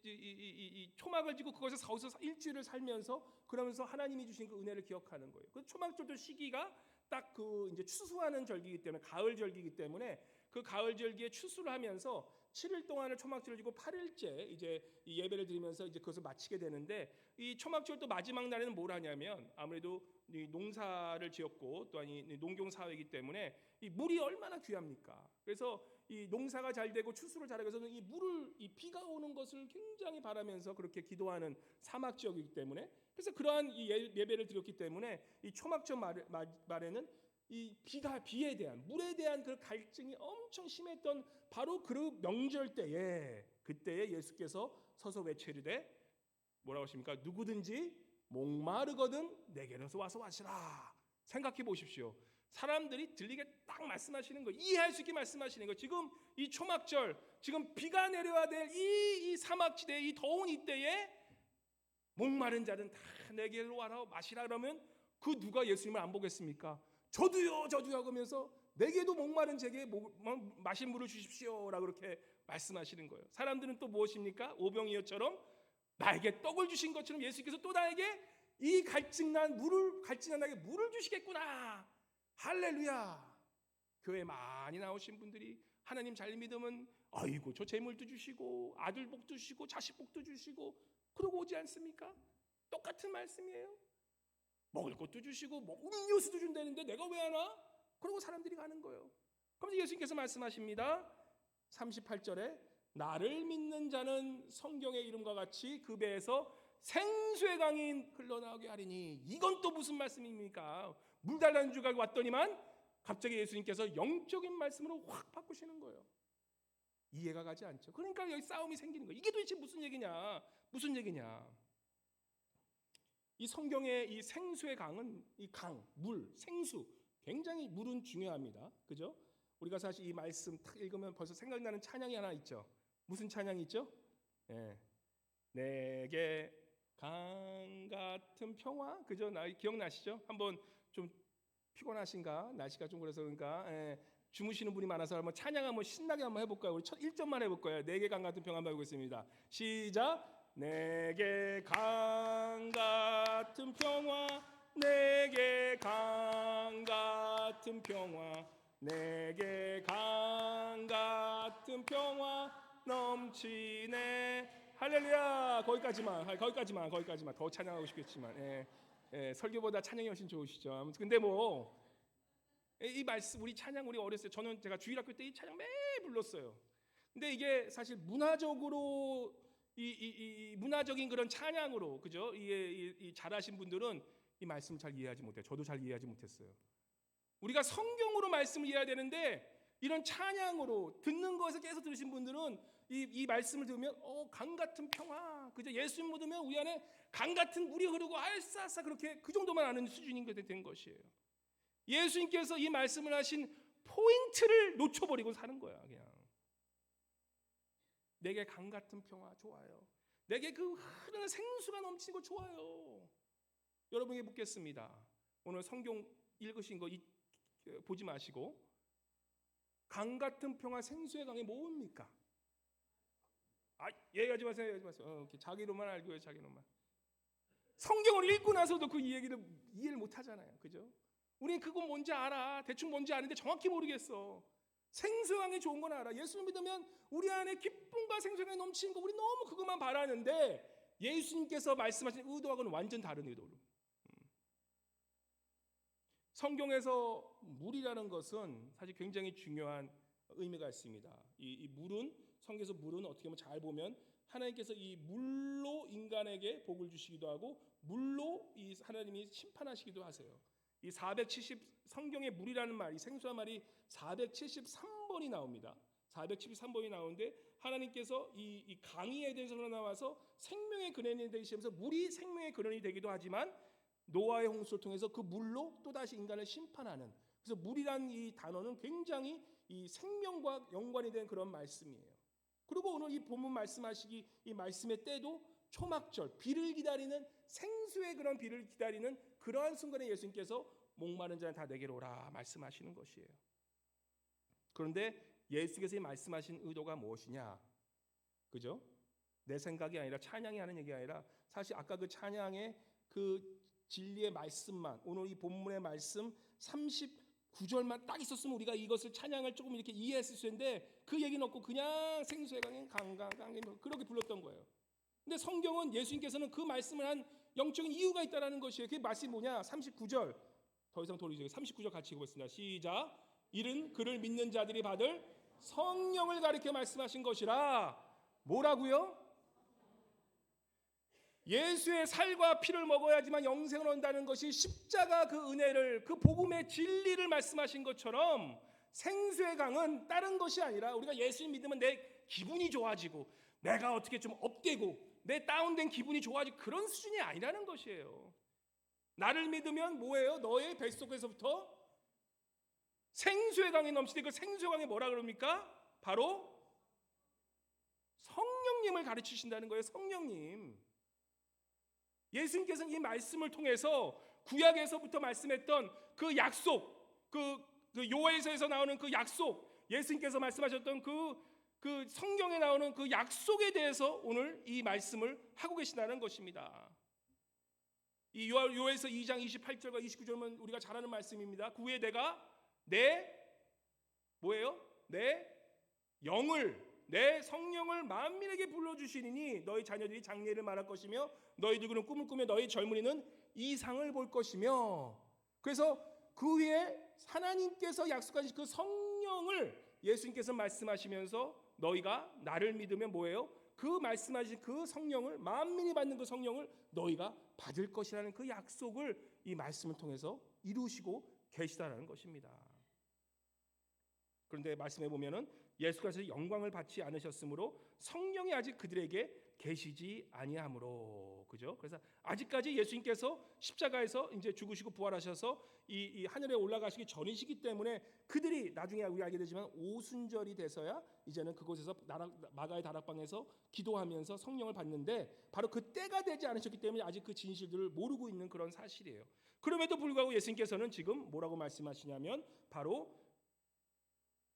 Speaker 1: 이 초막을 짓고 거기서 일주일을 살면서 그러면서 하나님이 주신 그 은혜를 기억하는 거예요. 그 초막절도 시기가 딱 그 이제 추수하는 절기이기 때문에 가을 절기이기 때문에 그 가을 절기에 추수를 하면서 7일 동안을 초막절을 지고 8일째 이제 이 예배를 드리면서 이제 그것을 마치게 되는데, 이 초막절도 마지막 날에는 뭘 하냐면 아무래도 이 농사를 지었고 또한 이 농경 사회이기 때문에 이 물이 얼마나 귀합니까? 그래서 이 농사가 잘 되고 추수를 잘하기 위해서는 이 비가 오는 것을 굉장히 바라면서 그렇게 기도하는 사막 지역이기 때문에, 그래서 그러한 이 예배를 드렸기 때문에 이 초막절 말에는 이 비에 대한 물에 대한 그 갈증이 엄청 심했던 바로 그 명절 때에 그때에 예수께서 서서 외치르되 뭐라고 하십니까? 누구든지 목마르거든 내게로 와서 마시라. 생각해 보십시오. 사람들이 들리게 딱 말씀하시는 거예요. 이해할 수 있게 말씀하시는 거예요. 지금 이 초막절, 지금 비가 내려야 될 이 사막지대, 이 더운 이때에 목마른 자는 다 내게로 와라 마시라 그러면 그 누가 예수님을 안 보겠습니까? 저도요 하면서 내게도 목마른 제게 마실 물을 주십시오라고 그렇게 말씀하시는 거예요. 사람들은 또 무엇입니까? 오병이어처럼 나에게 떡을 주신 것처럼 예수께서 또 나에게 이 갈증난 나에게 물을 주시겠구나. 할렐루야. 교회 많이 나오신 분들이 하나님 잘 믿으면 아이고 저 재물도 주시고 아들 복도 주시고 자식 복도 주시고 그러고 오지 않습니까? 똑같은 말씀이에요. 먹을 것도 주시고 음료수도 준다는데 내가 왜 하나? 그러고 사람들이 가는 거예요. 그럼 예수님께서 말씀하십니다. 38절에 나를 믿는 자는 성경의 이름과 같이 그 배에서 생수의 강이 흘러나오게 하리니. 이건 또 무슨 말씀입니까? 물 달라는 줄 알고 왔더니만 갑자기 예수님께서 영적인 말씀으로 확 바꾸시는 거예요. 이해가 가지 않죠. 그러니까 여기 싸움이 생기는 거예요. 이게 도대체 무슨 얘기냐? 이 성경의 이 생수의 강은 이 강, 물, 생수 굉장히 물은 중요합니다. 그죠? 우리가 사실 이 말씀 딱 읽으면 벌써 생각나는 찬양이 하나 있죠. 무슨 찬양이 있죠? 내게 강 같은 평화. 그죠? 기억나시죠? 한번 좀 피곤하신가? 날씨가 좀 그래서 그런가? 주무시는 분이 많아서 한번 찬양 한번 신나게 한번 해볼까요? 우리 첫 1절만 해볼 거예요. 내게 강 같은 평화 한번 해보겠습니다. 시작. 내게 강 같은 평화, 내게 강 같은 평화, 내게 강 같은 평화 넘치네. 할렐루야. 거기까지만 더 찬양하고 싶겠지만 설교보다 찬양이 훨씬 좋으시죠. 아무튼 근데 뭐 이 말씀 우리 찬양 우리 어렸을 때 제가 주일학교 때 이 찬양 매일 불렀어요. 근데 이게 사실 문화적으로 이 문화적인 그런 찬양으로 그죠? 이 잘하신 분들은 이 말씀 잘 이해하지 못해요. 저도 잘 이해하지 못했어요. 우리가 성경으로 말씀을 이해해야 되는데 이런 찬양으로 듣는 것에서 계속 들으신 분들은 이 말씀을 들으면 강 같은 평화 그죠? 예수님 믿으면 우리 안에 강 같은 물이 흐르고 알싸싸 그렇게 그 정도만 아는 수준인 것이 된 것이에요. 예수님께서 이 말씀을 하신 포인트를 놓쳐버리고 사는 거야. 그냥 내게 강 같은 평화 좋아요. 내게 그 흐르는 생수가 넘치는 거 좋아요. 여러분에게 묻겠습니다. 오늘 성경 읽으신 거 보지 마시고 강 같은 평화 생수의 강이 뭡니까? 얘기하지 마세요. 자기로만 알고요. 자기로만. 성경을 읽고 나서도 그 얘기를 이해를 못 하잖아요. 그죠? 우리는 그건 뭔지 알아. 대충 뭔지 아는데 정확히 모르겠어. 생수강이 좋은 건 알아. 예수님 믿으면 우리 안에 기쁨과 생수강이 넘치는 거 우리 너무 그것만 바라는데 예수님께서 말씀하신 의도하고는 완전 다른 의도로. 성경에서 물이라는 것은 사실 굉장히 중요한 의미가 있습니다. 이 물은 성경에서 물은 어떻게 보면 잘 보면 하나님께서 이 물로 인간에게 복을 주시기도 하고 물로 이 하나님이 심판하시기도 하세요. 이 470 성경의 물이라는 말이 생수한 말이 473번이 나옵니다. 473번이 나오는데 하나님께서 이 강이 에덴에서 나와서 생명의 근원이 되시면서 물이 생명의 근원이 되기도 하지만 노아의 홍수를 통해서 그 물로 또다시 인간을 심판하는 그래서 물이란 이 단어는 굉장히 이 생명과 연관이 된 그런 말씀이에요. 그리고 오늘 이 본문 말씀하시기 이 말씀의 때도 초막절 비를 기다리는 생수의 그런 비를 기다리는 그러한 순간에 예수님께서 목마른 자는 다 내게로 오라 말씀하시는 것이에요. 그런데 예수께서 말씀하신 의도가 무엇이냐? 그죠? 내 생각이 아니라 찬양이 하는 얘기가 아니라 사실 아까 그 찬양의 그 진리의 말씀만 오늘 이 본문의 말씀 39절만 딱 있었으면 우리가 이것을 찬양을 조금 이렇게 이해했을 수 있는데 그 얘기는 없고 그냥 생수의 강에 강강강에 그렇게 불렀던 거예요. 근데 성경은 예수님께서는 그 말씀을 한 영적인 이유가 있다라는 것이에요. 그 말씀이 뭐냐? 39절 더 이상 돌리죠. 39절 같이 읽어보겠습니다. 시작. 이는 그를 믿는 자들이 받을 성령을 가리켜 말씀하신 것이라. 뭐라고요? 예수의 살과 피를 먹어야지만 영생을 얻는다는 것이 십자가 그 은혜를 그 복음의 진리를 말씀하신 것처럼 생수의 강은 다른 것이 아니라 우리가 예수님 믿으면 내 기분이 좋아지고 내가 어떻게 좀 업되고 내 다운된 기분이 좋아지고 그런 수준이 아니라는 것이에요. 나를 믿으면 뭐예요? 너의 뱃속에서부터 생수의 강이 넘치는데 그 생수의 강이 뭐라 그럽니까? 바로 성령님을 가르치신다는 거예요. 성령님. 예수님께서는 이 말씀을 통해서 구약에서부터 말씀했던 그 약속, 그 요엘서에서 나오는 그 약속, 예수님께서 말씀하셨던 그 성경에 나오는 그 약속에 대해서 오늘 이 말씀을 하고 계시다는 것입니다. 이 요엘서 2장 28절과 29절은 우리가 잘 아는 말씀입니다. 그 후에 내가 내 영을 내 성령을 만민에게 불러주시니 너희 자녀들이 장래를 말할 것이며 너희들은 꿈을 꾸며 너희 젊은이는 이상을 볼 것이며 그래서 그 위에 하나님께서 약속하신 그 성령을 예수님께서 말씀하시면서 너희가 나를 믿으면 뭐예요? 그 말씀하신 그 성령을 만민이 받는 그 성령을 너희가 받을 것이라는 그 약속을 이 말씀을 통해서 이루시고 계시다라는 것입니다. 그런데 말씀해 보면은 예수께서 영광을 받지 않으셨으므로 성령이 아직 그들에게 계시지 아니하므로 그죠? 그래서 아직까지 예수님께서 십자가에서 이제 죽으시고 부활하셔서 이 하늘에 올라가시기 전이시기 때문에 그들이 나중에 우리 알게 되지만 오순절이 돼서야 이제는 그곳에서 마가의 다락방에서 기도하면서 성령을 받는데 바로 그 때가 되지 않으셨기 때문에 아직 그 진실들을 모르고 있는 그런 사실이에요. 그럼에도 불구하고 예수님께서는 지금 뭐라고 말씀하시냐면 바로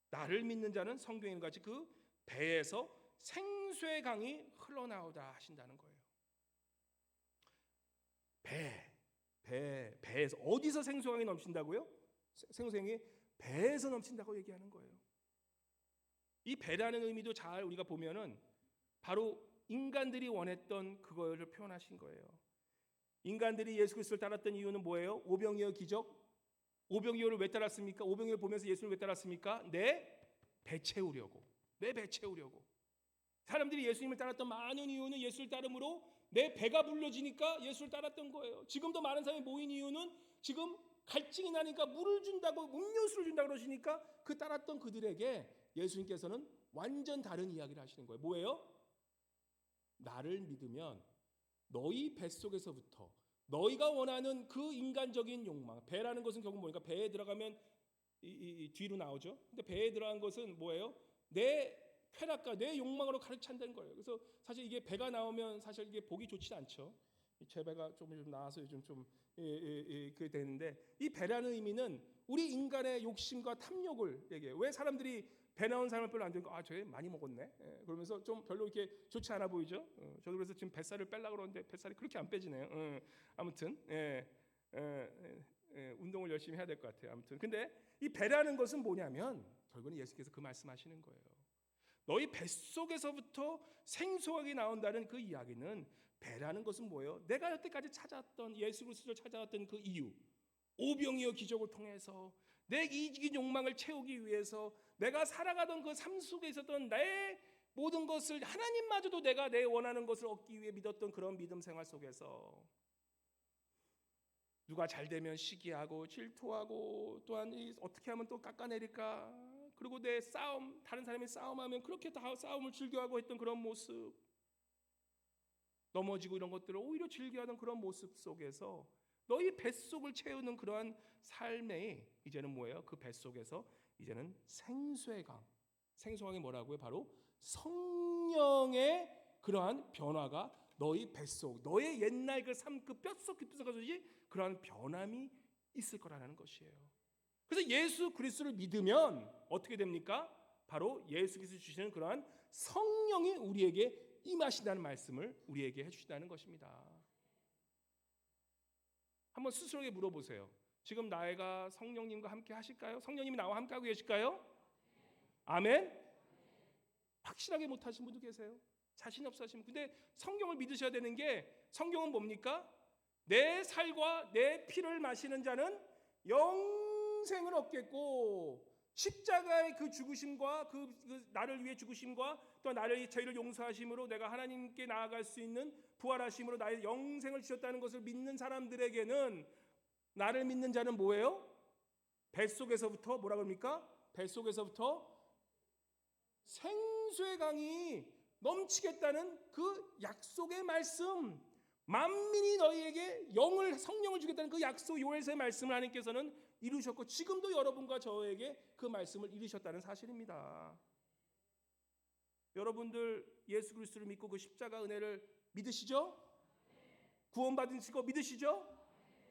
Speaker 1: 나를 믿는 자는 성경에 같이 그 배에서 생수의 강이 흘러나오다 하신다는 거예요. 배에서 어디서 생수강이 넘친다고요? 생수강이 배에서 넘친다고 얘기하는 거예요. 이 배라는 의미도 잘 우리가 보면은 바로 인간들이 원했던 그거를 표현하신 거예요. 인간들이 예수 그리스도를 따랐던 이유는 뭐예요? 오병이어 기적. 오병이어를 왜 따랐습니까? 오병이어를 보면서 예수를 왜 따랐습니까? 내 배 채우려고. 내 배 채우려고. 사람들이 예수님을 따랐던 많은 이유는 예수를 따름으로 내 배가 불러지니까 예수를 따랐던 거예요. 지금도 많은 사람이 모인 이유는 지금 갈증이 나니까 물을 준다고, 음료수를 준다고 그러시니까 그 따랐던 그들에게 예수님께서는 완전 다른 이야기를 하시는 거예요. 뭐예요? 나를 믿으면 너희 뱃속에서부터 너희가 원하는 그 인간적인 욕망, 배라는 것은 결국 뭐니까 배에 들어가면 이 뒤로 나오죠. 근데 배에 들어간 것은 뭐예요? 내 쾌락과 내 욕망으로 가득 찬다는 거예요. 그래서 사실 이게 배가 나오면 사실 이게 보기 좋지 않죠. 제 배가 좀 나와서 요즘 좀 그게 되는데, 이 배라는 의미는 우리 인간의 욕심과 탐욕을 얘기해요. 왜 사람들이 배 나온 사람을 별로 안 좋아하니까 쟤 많이 먹었네. 그러면서 좀 별로 이렇게 좋지 않아 보이죠. 저도 그래서 지금 뱃살을 빼려고 그러는데 뱃살이 그렇게 안 빼지네요. 아무튼 운동을 열심히 해야 될 것 같아요. 아무튼 근데 이 배라는 것은 뭐냐면 결국은 예수께서 그 말씀하시는 거예요. 너희 뱃속에서부터 생수강이 나온다는 그 이야기는, 배라는 것은 뭐예요? 내가 여태까지 찾았던 예수 그리스도를 찾아왔던 그 이유, 오병이어 기적을 통해서 내 이기적인 욕망을 채우기 위해서 내가 살아가던 그 삶 속에 있었던 내 모든 것을, 하나님마저도 내가 내 원하는 것을 얻기 위해 믿었던 그런 믿음 생활 속에서 누가 잘 되면 시기하고 질투하고, 또한 어떻게 하면 또 깎아내릴까, 그리고 내 싸움, 다른 사람이 싸움하면 그렇게 다 싸움을 즐겨하고 했던 그런 모습, 넘어지고 이런 것들을 오히려 즐겨하는 그런 모습 속에서 너희 뱃속을 채우는 그러한 삶에 이제는 뭐예요? 그 뱃속에서 이제는 생수의 강, 생수강이 뭐라고요? 바로 성령의 그러한 변화가 너희 뱃속, 너의 옛날 그 삶, 그 뼛속 깊숙이 그러한 변함이 있을 거라는 것이에요. 그래서 예수 그리스도를 믿으면 어떻게 됩니까? 바로 예수 그리스도 주시는 그러한 성령이 우리에게 임하신다는 말씀을 우리에게 해주신다는 것입니다. 한번 스스로에게 물어보세요. 지금 나이가 성령님과 함께 하실까요? 성령님이 나와 함께 하고 계실까요? 아멘? 확실하게 못하신 분도 계세요. 자신 없어 하시는 분. 근데 성경을 믿으셔야 되는 게, 성경은 뭡니까? 내 살과 내 피를 마시는 자는 영생을 얻겠고, 십자가의 그 죽으심과 그 나를 위해 죽으심과 또 나를 죄를 용서하심으로 내가 하나님께 나아갈 수 있는 부활하심으로 나의 영생을 주셨다는 것을 믿는 사람들에게는, 나를 믿는 자는 뭐예요? 뱃속에서부터 뭐라 그럽니까? 뱃속에서부터 생수의 강이 넘치겠다는 그 약속의 말씀, 만민이 너희에게 성령을 주겠다는 그 약속, 요엘서의 말씀을 하나님께서는 이루셨고, 지금도 여러분과 저에게 그 말씀을 이루셨다는 사실입니다. 여러분들 예수 그리스도를 믿고 그 십자가 은혜를 믿으시죠? 구원받은 거 믿으시죠?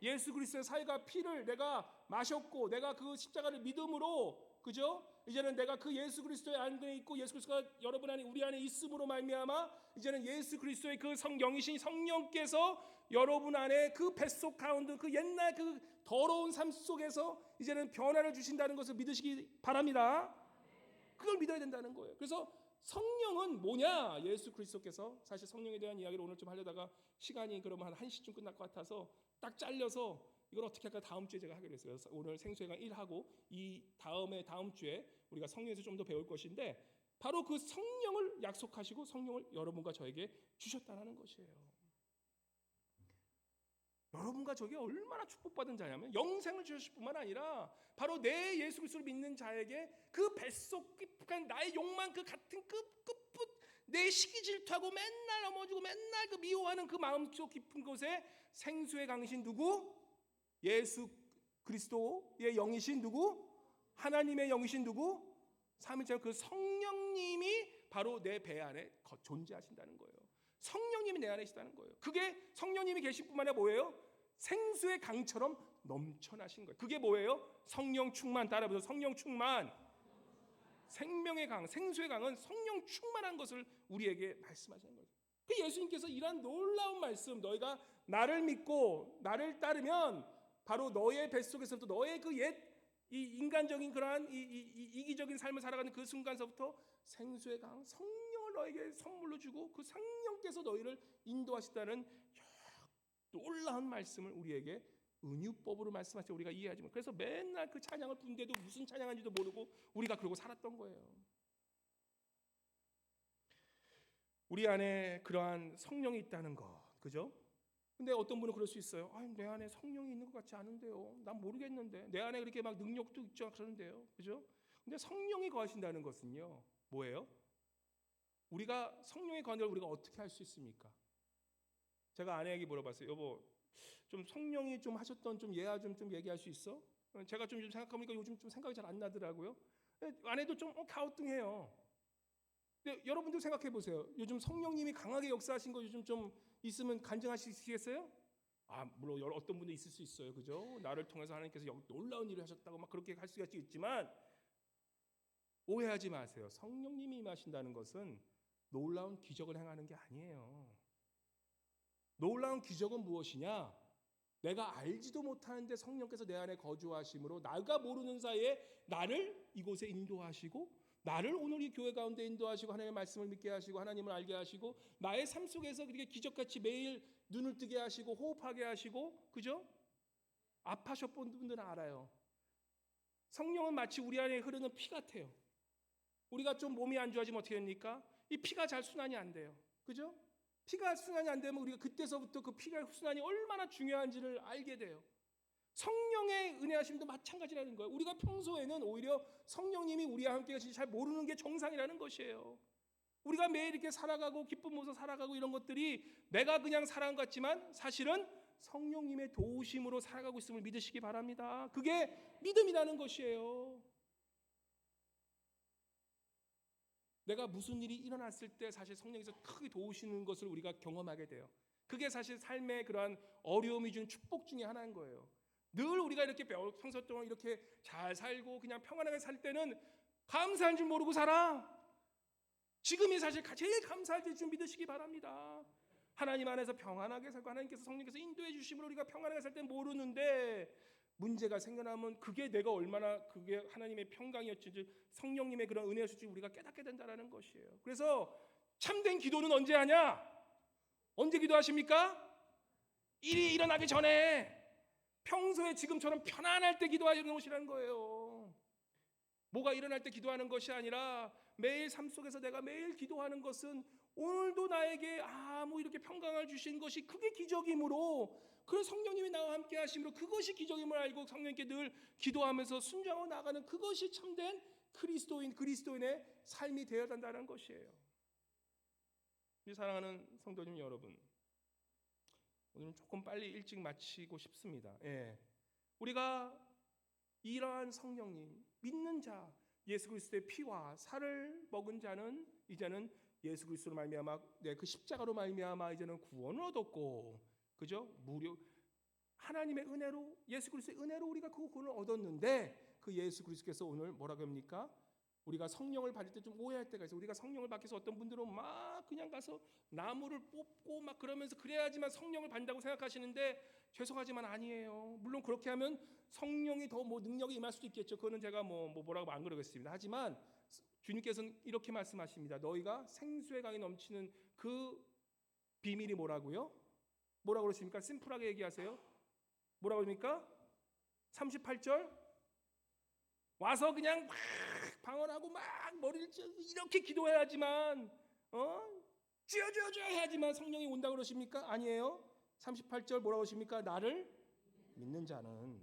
Speaker 1: 예수 그리스도의 살과 피를 내가 마셨고, 내가 그 십자가를 믿음으로, 그죠? 이제는 내가 그 예수 그리스도의 안에 있고, 예수 그리스도가 여러분 안에, 우리 안에 있음으로 말미암아 이제는 예수 그리스도의 그 영이신 성령께서 여러분 안에 그 뱃속 가운데 그 옛날 그 더러운 삶 속에서 이제는 변화를 주신다는 것을 믿으시기 바랍니다. 그걸 믿어야 된다는 거예요. 그래서 성령은 뭐냐? 예수 그리스도께서, 사실 성령에 대한 이야기를 오늘 좀 하려다가 시간이 그러면 한 1시쯤 끝날 것 같아서 딱 잘려서 이걸 어떻게 할까 다음 주에 제가 하기로 했어요. 오늘 생수회관 1하고 이 다음 주에 우리가 성령에서 좀 더 배울 것인데, 바로 그 성령을 약속하시고 성령을 여러분과 저에게 주셨다는 것이에요. 여러분과 저게 얼마나 축복받은 자냐면, 영생을 주셨을 뿐만 아니라 바로 내 예수 그리스도를 믿는 자에게 그 뱃속 깊은 나의 욕망, 그 같은 끝끝 내 시기 질투하고 맨날 넘어지고 맨날 그 미워하는 그 마음속 깊은 곳에 생수의 강이신 누구? 예수 그리스도의 영이신 누구? 하나님의 영이신 누구? 삼위일체 그 성령님이 바로 내 배 안에 존재하신다는 거예요. 성령님이 내 안에 계시다는 거예요. 그게 성령님이 계실 뿐만 아니라 뭐예요? 생수의 강처럼 넘쳐나신 거예요. 그게 뭐예요? 성령 충만. 따라해보세요. 성령 충만. 생명의 강, 생수의 강은 성령 충만한 것을 우리에게 말씀하시는 거죠. 그 예수님께서 이러한 놀라운 말씀, 너희가 나를 믿고 나를 따르면 바로 너의 뱃속에서부터 너의 그 옛 이 인간적인 그러한 이기적인 삶을 살아가는 그 순간서부터 생수의 강, 성령을 너에게 선물로 주고 그 성령께서 너희를 인도하시다는 놀라운 말씀을 우리에게 은유법으로 말씀하시고 우리가 이해하지 못. 그래서 맨날 그 찬양을 부른데도 무슨 찬양인지도 모르고 우리가 그러고 살았던 거예요. 우리 안에 그러한 성령이 있다는 것, 그죠? 근데 어떤 분은 그럴 수 있어요. 내 안에 성령이 있는 것 같지 않은데요. 난 모르겠는데 내 안에 그렇게 막 능력도 있죠, 그러는데요, 그죠? 근데 성령이 거하신다는 것은요, 뭐예요? 우리가 성령의 거하는 걸 우리가 어떻게 할 수 있습니까? 제가 아내에게 물어봤어요. 여보, 좀 성령이 좀 하셨던 좀 예화 좀 얘기할 수 있어? 제가 좀 생각해보니까 요즘 좀 생각이 잘 안 나더라고요. 아내도 좀 갸우뚱해요. 근데 여러분도 생각해 보세요. 요즘 성령님이 강하게 역사하신 거 요즘 좀 있으면 간증하시겠어요? 물론 어떤 분도 있을 수 있어요, 그죠? 나를 통해서 하나님께서 놀라운 일을 하셨다고 막 그렇게 할 수가 있지만 오해하지 마세요. 성령님이 임하신다는 것은 놀라운 기적을 행하는 게 아니에요. 놀라운 기적은 무엇이냐? 내가 알지도 못하는데 성령께서 내 안에 거주하심으로 내가 모르는 사이에 나를 이곳에 인도하시고 나를 오늘 이 교회 가운데 인도하시고 하나님의 말씀을 믿게 하시고 하나님을 알게 하시고 나의 삶 속에서 그렇게 기적같이 매일 눈을 뜨게 하시고 호흡하게 하시고, 그죠? 아파셨던 분들은 알아요. 성령은 마치 우리 안에 흐르는 피 같아요. 우리가 좀 몸이 안 좋아지면 어떻게 됩니까? 이 피가 잘 순환이 안 돼요, 그죠? 피가 순환이 안 되면 우리가 그때서부터 그 피가 순환이 얼마나 중요한지를 알게 돼요. 성령의 은혜하심도 마찬가지라는 거예요. 우리가 평소에는 오히려 성령님이 우리와 함께 하시지 잘 모르는 게 정상이라는 것이에요. 우리가 매일 이렇게 살아가고 기쁨 모습 살아가고 이런 것들이 내가 그냥 살아간 것 같지만 사실은 성령님의 도우심으로 살아가고 있음을 믿으시기 바랍니다. 그게 믿음이라는 것이에요. 내가 무슨 일이 일어났을 때 사실 성령께서 크게 도우시는 것을 우리가 경험하게 돼요. 그게 사실 삶의 그러한 어려움이 준 축복 중에 하나인 거예요. 늘 우리가 이렇게 평소 동안 이렇게 잘 살고 그냥 평안하게 살 때는 감사한 줄 모르고 살아. 지금이 사실 제일 감사할 때 좀 믿으시기 바랍니다. 하나님 안에서 평안하게 살고 하나님께서 성령께서 인도해 주심으로 우리가 평안하게 살 때 모르는데 문제가 생겨나면 그게 내가 얼마나 그게 하나님의 평강이었지 성령님의 그런 은혜였을지 우리가 깨닫게 된다는 것이에요. 그래서 참된 기도는 언제 하냐? 언제 기도하십니까? 일이 일어나기 전에, 평소에 지금처럼 편안할 때 기도하는 것이라는 거예요. 뭐가 일어날 때 기도하는 것이 아니라 매일 삶 속에서 내가 매일 기도하는 것은 오늘도 나에게 이렇게 평강을 주신 것이 그게 기적이므로, 그 성령님이 나와 함께 하심으로 그것이 기적임을 알고 성령님께 늘 기도하면서 순종하고 나가는 그것이 참된 그리스도인의 삶이 되어야 한다는 것이에요. 우리 사랑하는 성도님 여러분, 오늘은 조금 빨리 일찍 마치고 싶습니다. 우리가 이러한 성령님 믿는 자, 예수 그리스도의 피와 살을 먹은 자는 이제는 예수 그리스도로 말미암아 그 십자가로 말미암아 이제는 구원을 얻었고, 그죠? 무료 하나님의 은혜로, 예수 그리스도의 은혜로 우리가 그 구원을 얻었는데, 그 예수 그리스도께서 오늘 뭐라고 합니까? 우리가 성령을 받을 때 좀 오해할 때가 있어요. 우리가 성령을 받기 위해서 어떤 분들은 막 그냥 가서 나무를 뽑고 막 그러면서 그래야지만 성령을 받는다고 생각하시는데 죄송하지만 아니에요. 물론 그렇게 하면 성령이 더 능력이 임할 수도 있겠죠. 그거는 제가 뭐라고 안 그러겠습니다. 하지만 주님께서는 이렇게 말씀하십니다. 너희가 생수의 강이 넘치는 그 비밀이 뭐라고요? 뭐라고 그러십니까? 심플하게 얘기하세요. 뭐라고 합니까? 38절 와서 그냥 막 방언하고 막 머리를 이렇게 기도해야지만 쥐어쥐어쥐어 해야지만 성령이 온다고 그러십니까? 아니에요. 38절 뭐라고 하십니까? 나를 믿는 자는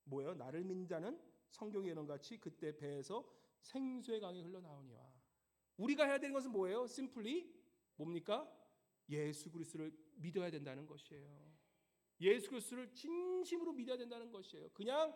Speaker 1: 뭐예요? 나를 믿는 자는 성경에 이런 같이 그때 배에서 생수의 강이 흘러나오니와. 우리가 해야 되는 것은 뭐예요? 심플리 뭡니까? 예수 그리스도를 믿어야 된다는 것이에요. 예수 그리스도를 진심으로 믿어야 된다는 것이에요. 그냥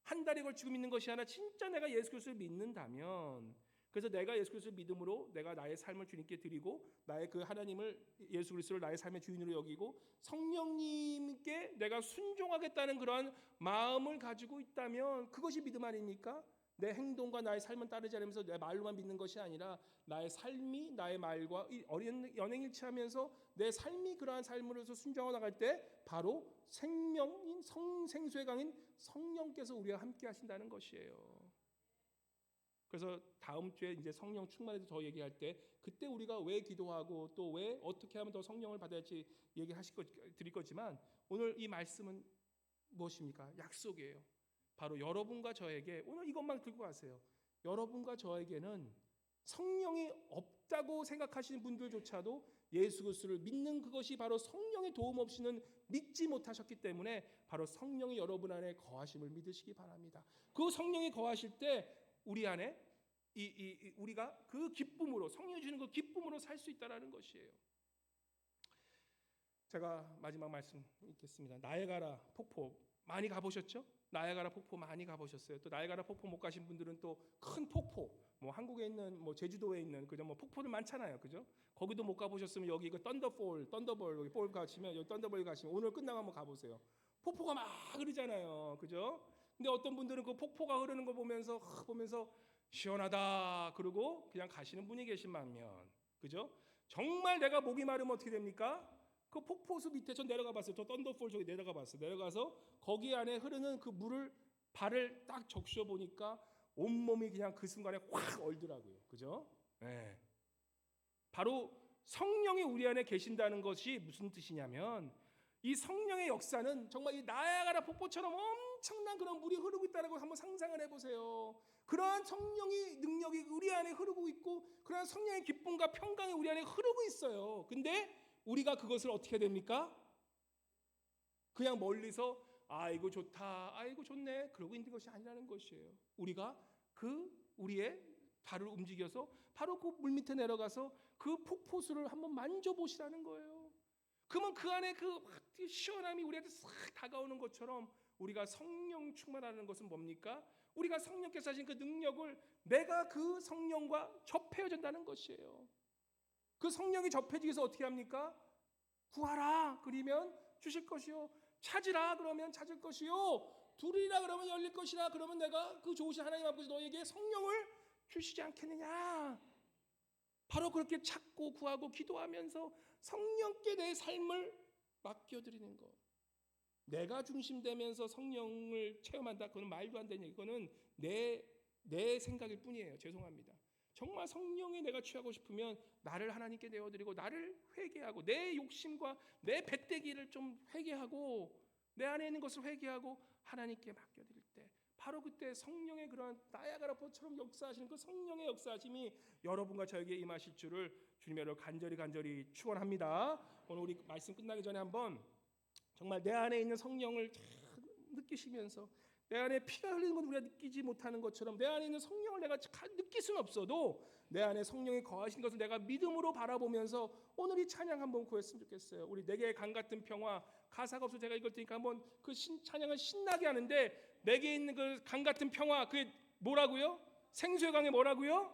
Speaker 1: 한 달에 걸치고 믿는 것이 아니라 진짜 내가 예수 그리스도를 믿는다면, 그래서 내가 예수 그리스도를 믿음으로 내가 나의 삶을 주님께 드리고 나의 그 하나님을 예수 그리스도를 나의 삶의 주인으로 여기고 성령님께 내가 순종하겠다는 그러한 마음을 가지고 있다면 그것이 믿음 아닙니까? 내 행동과 나의 삶은 따르지 않으면서 내 말로만 믿는 것이 아니라 나의 삶이 나의 말과 이 어린 연행일치하면서 내 삶이 그러한 삶으로서 순종하고 나갈 때 바로 생명인 생수의 강인 성령께서 우리와 함께 하신다는 것이에요. 그래서 다음 주에 이제 성령 충만에서 더 얘기할 때 그때 우리가 왜 기도하고 또 왜 어떻게 하면 더 성령을 받아야지 드릴 거지만 오늘 이 말씀은 무엇입니까? 약속이에요. 바로 여러분과 저에게 오늘 이것만 들고 가세요. 여러분과 저에게는 성령이 없다고 생각하시는 분들조차도 예수 그리스도를 믿는 그것이 바로 성령의 도움 없이는 믿지 못하셨기 때문에 바로 성령이 여러분 안에 거하심을 믿으시기 바랍니다. 그 성령이 거하실 때 우리 안에 우리가 그 기쁨으로 성령이 주는 그 기쁨으로 살 수 있다라는 것이에요. 제가 마지막 말씀 읽겠습니다. 나야가라 폭포 많이 가보셨죠? 나야가라 폭포 많이 가보셨어요. 또 나야가라 폭포 못 가신 분들은 또 큰 폭포, 뭐 한국에 있는 뭐 제주도에 있는 그죠? 뭐 폭포들 많잖아요, 그죠? 거기도 못 가보셨으면 여기 이거 썬더볼 여기 볼 가시면 여기 썬더볼 가시면 오늘 끝나고 한번 가보세요. 폭포가 막 흐르잖아요, 그죠? 근데 어떤 분들은 그 폭포가 흐르는 거 보면서 시원하다 그러고 그냥 가시는 분이 계신 반면, 그죠? 정말 내가 목이 마르면 어떻게 됩니까? 그 폭포수 밑에 저 내려가 봤어요. 저 썬더폴 저기 내려가 봤어요. 내려가서 거기 안에 흐르는 그 물을 발을 딱 적셔 보니까 온몸이 그냥 그 순간에 확 얼더라고요. 그죠? 네. 바로 성령이 우리 안에 계신다는 것이 무슨 뜻이냐면 이 성령의 역사는 정말 이 나야가라 폭포처럼 엄청난 그런 물이 흐르고 있다는 걸 한번 상상을 해보세요. 그러한 성령의 능력이 우리 안에 흐르고 있고 그러한 성령의 기쁨과 평강이 우리 안에 흐르고 있어요. 근데 우리가 그것을 어떻게 됩니까? 그냥 멀리서 아이고 좋다, 아이고 좋네 그러고 있는 것이 아니라는 것이에요. 우리가 우리의 발을 움직여서 바로 그 물 밑에 내려가서 그 폭포수를 한번 만져보시라는 거예요. 그러면 그 안에 그 시원함이 우리한테 싹 다가오는 것처럼 우리가 성령 충만하는 것은 뭡니까? 우리가 성령께서 하신 그 능력을 내가 그 성령과 접해진다는 것이에요. 그 성령이 접해지기 위해서 어떻게 합니까? 구하라 그러면 주실 것이요, 찾으라 그러면 찾을 것이요, 두드리라 그러면 열릴 것이라. 그러면 내가 그 좋으신 하나님 아버지 너에게 성령을 주시지 않겠느냐. 바로 그렇게 찾고 구하고 기도하면서 성령께 내 삶을 맡겨드리는 것. 내가 중심되면서 성령을 체험한다, 그건 말도 안 되는 얘기. 그거는 내 생각일 뿐이에요. 죄송합니다. 정말 성령에 내가 취하고 싶으면 나를 하나님께 내어드리고 나를 회개하고 내 욕심과 내 배때기를 좀 회개하고 내 안에 있는 것을 회개하고 하나님께 맡겨드릴 때 바로 그때 성령의 그러한 나야가라 폭포처럼 역사하시는 그 성령의 역사하심이 여러분과 저에게 임하실 줄을 주님의 간절히 축원합니다. 오늘 우리 말씀 끝나기 전에 한번 정말 내 안에 있는 성령을 느끼시면서 내 안에 피가 흘리는 건 우리가 느끼지 못하는 것처럼 내 안에 있는 성령을 내가 느낄 수는 없어도 내 안에 성령이 거하신 것을 내가 믿음으로 바라보면서 오늘 이 찬양 한번 구했으면 좋겠어요. 우리 내게 강 같은 평화, 가사가 없어 제가 읽을 테니까 한번 그 찬양을 신나게 하는데 내게 있는 그 강 같은 평화, 그게 뭐라고요? 생수의 강이 뭐라고요?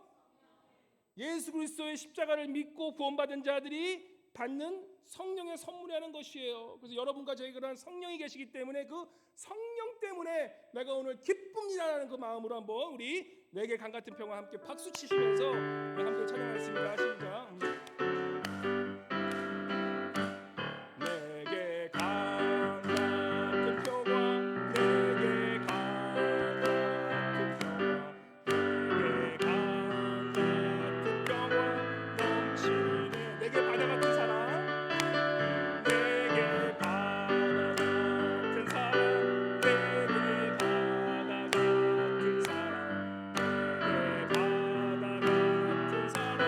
Speaker 1: 예수 그리스도의 십자가를 믿고 구원받은 자들이 받는 성령의 선물이라는 것이에요. 그래서 여러분과 저희 그런 성령이 계시기 때문에 그 성령 때문에 내가 오늘 기쁩니다라는 그 마음으로 한번 우리 내게 강 같은 평화 함께 박수 치시면서 함께 찬양하겠습니다. 시작. 내게 강 같은 평화, 내게 강 같은 평화, 내게 강 같은 평화 넘치네. 내게 바다 같은 사랑, 내게 바다 같은 사랑, 내게 바다 같은 사랑, 내게 바다 같은 사랑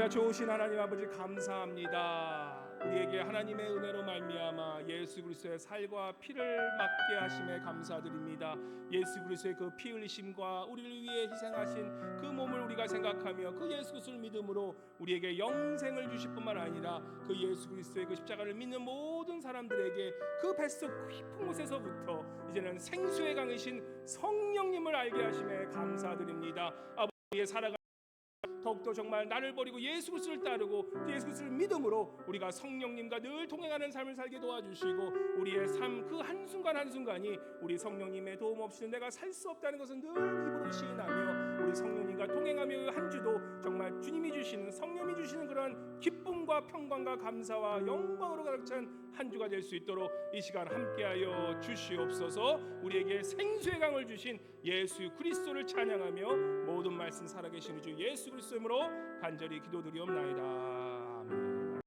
Speaker 1: 할렐루야. 좋으신 하나님 아버지 감사합니다. 우리에게 하나님의 은혜로 말미암아 예수 그리스도의 살과 피를 맡게 하심에 감사드립니다. 예수 그리스도의 그 피 흘리심과 우리를 위해 희생하신 그 몸을 우리가 생각하며 그 예수 그리스도를 믿음으로 우리에게 영생을 주실 뿐만 아니라 그 예수 그리스도의 그 십자가를 믿는 모든 사람들에게 그 뱃속 깊은 곳에서부터 이제는 생수의 강이신 성령님을 알게 하심에 감사드립니다. 아버지의 살아가 더욱더 정말 나를 버리고 예수 그리스도를 따르고 예수 그리스도를 믿음으로 우리가 성령님과 늘 동행하는 삶을 살게 도와주시고 우리의 삶 그 한순간 한순간이 우리 성령님의 도움 없이는 내가 살 수 없다는 것은 늘 입으로 시인하며 우리 성령님과 동행하며 한 주도 정말 주님이 주시는 성령이 주시는 그런 기쁨과 평강과 감사와 영광으로 가득 찬 한 주가 될 수 있도록 이 시간 함께하여 주시옵소서. 우리에게 생수의 강을 주신 예수 그리스도를 찬양하며 모든 말씀 살아계신 주 예수 그리스도로 간절히 기도드리옵나이다. 아멘.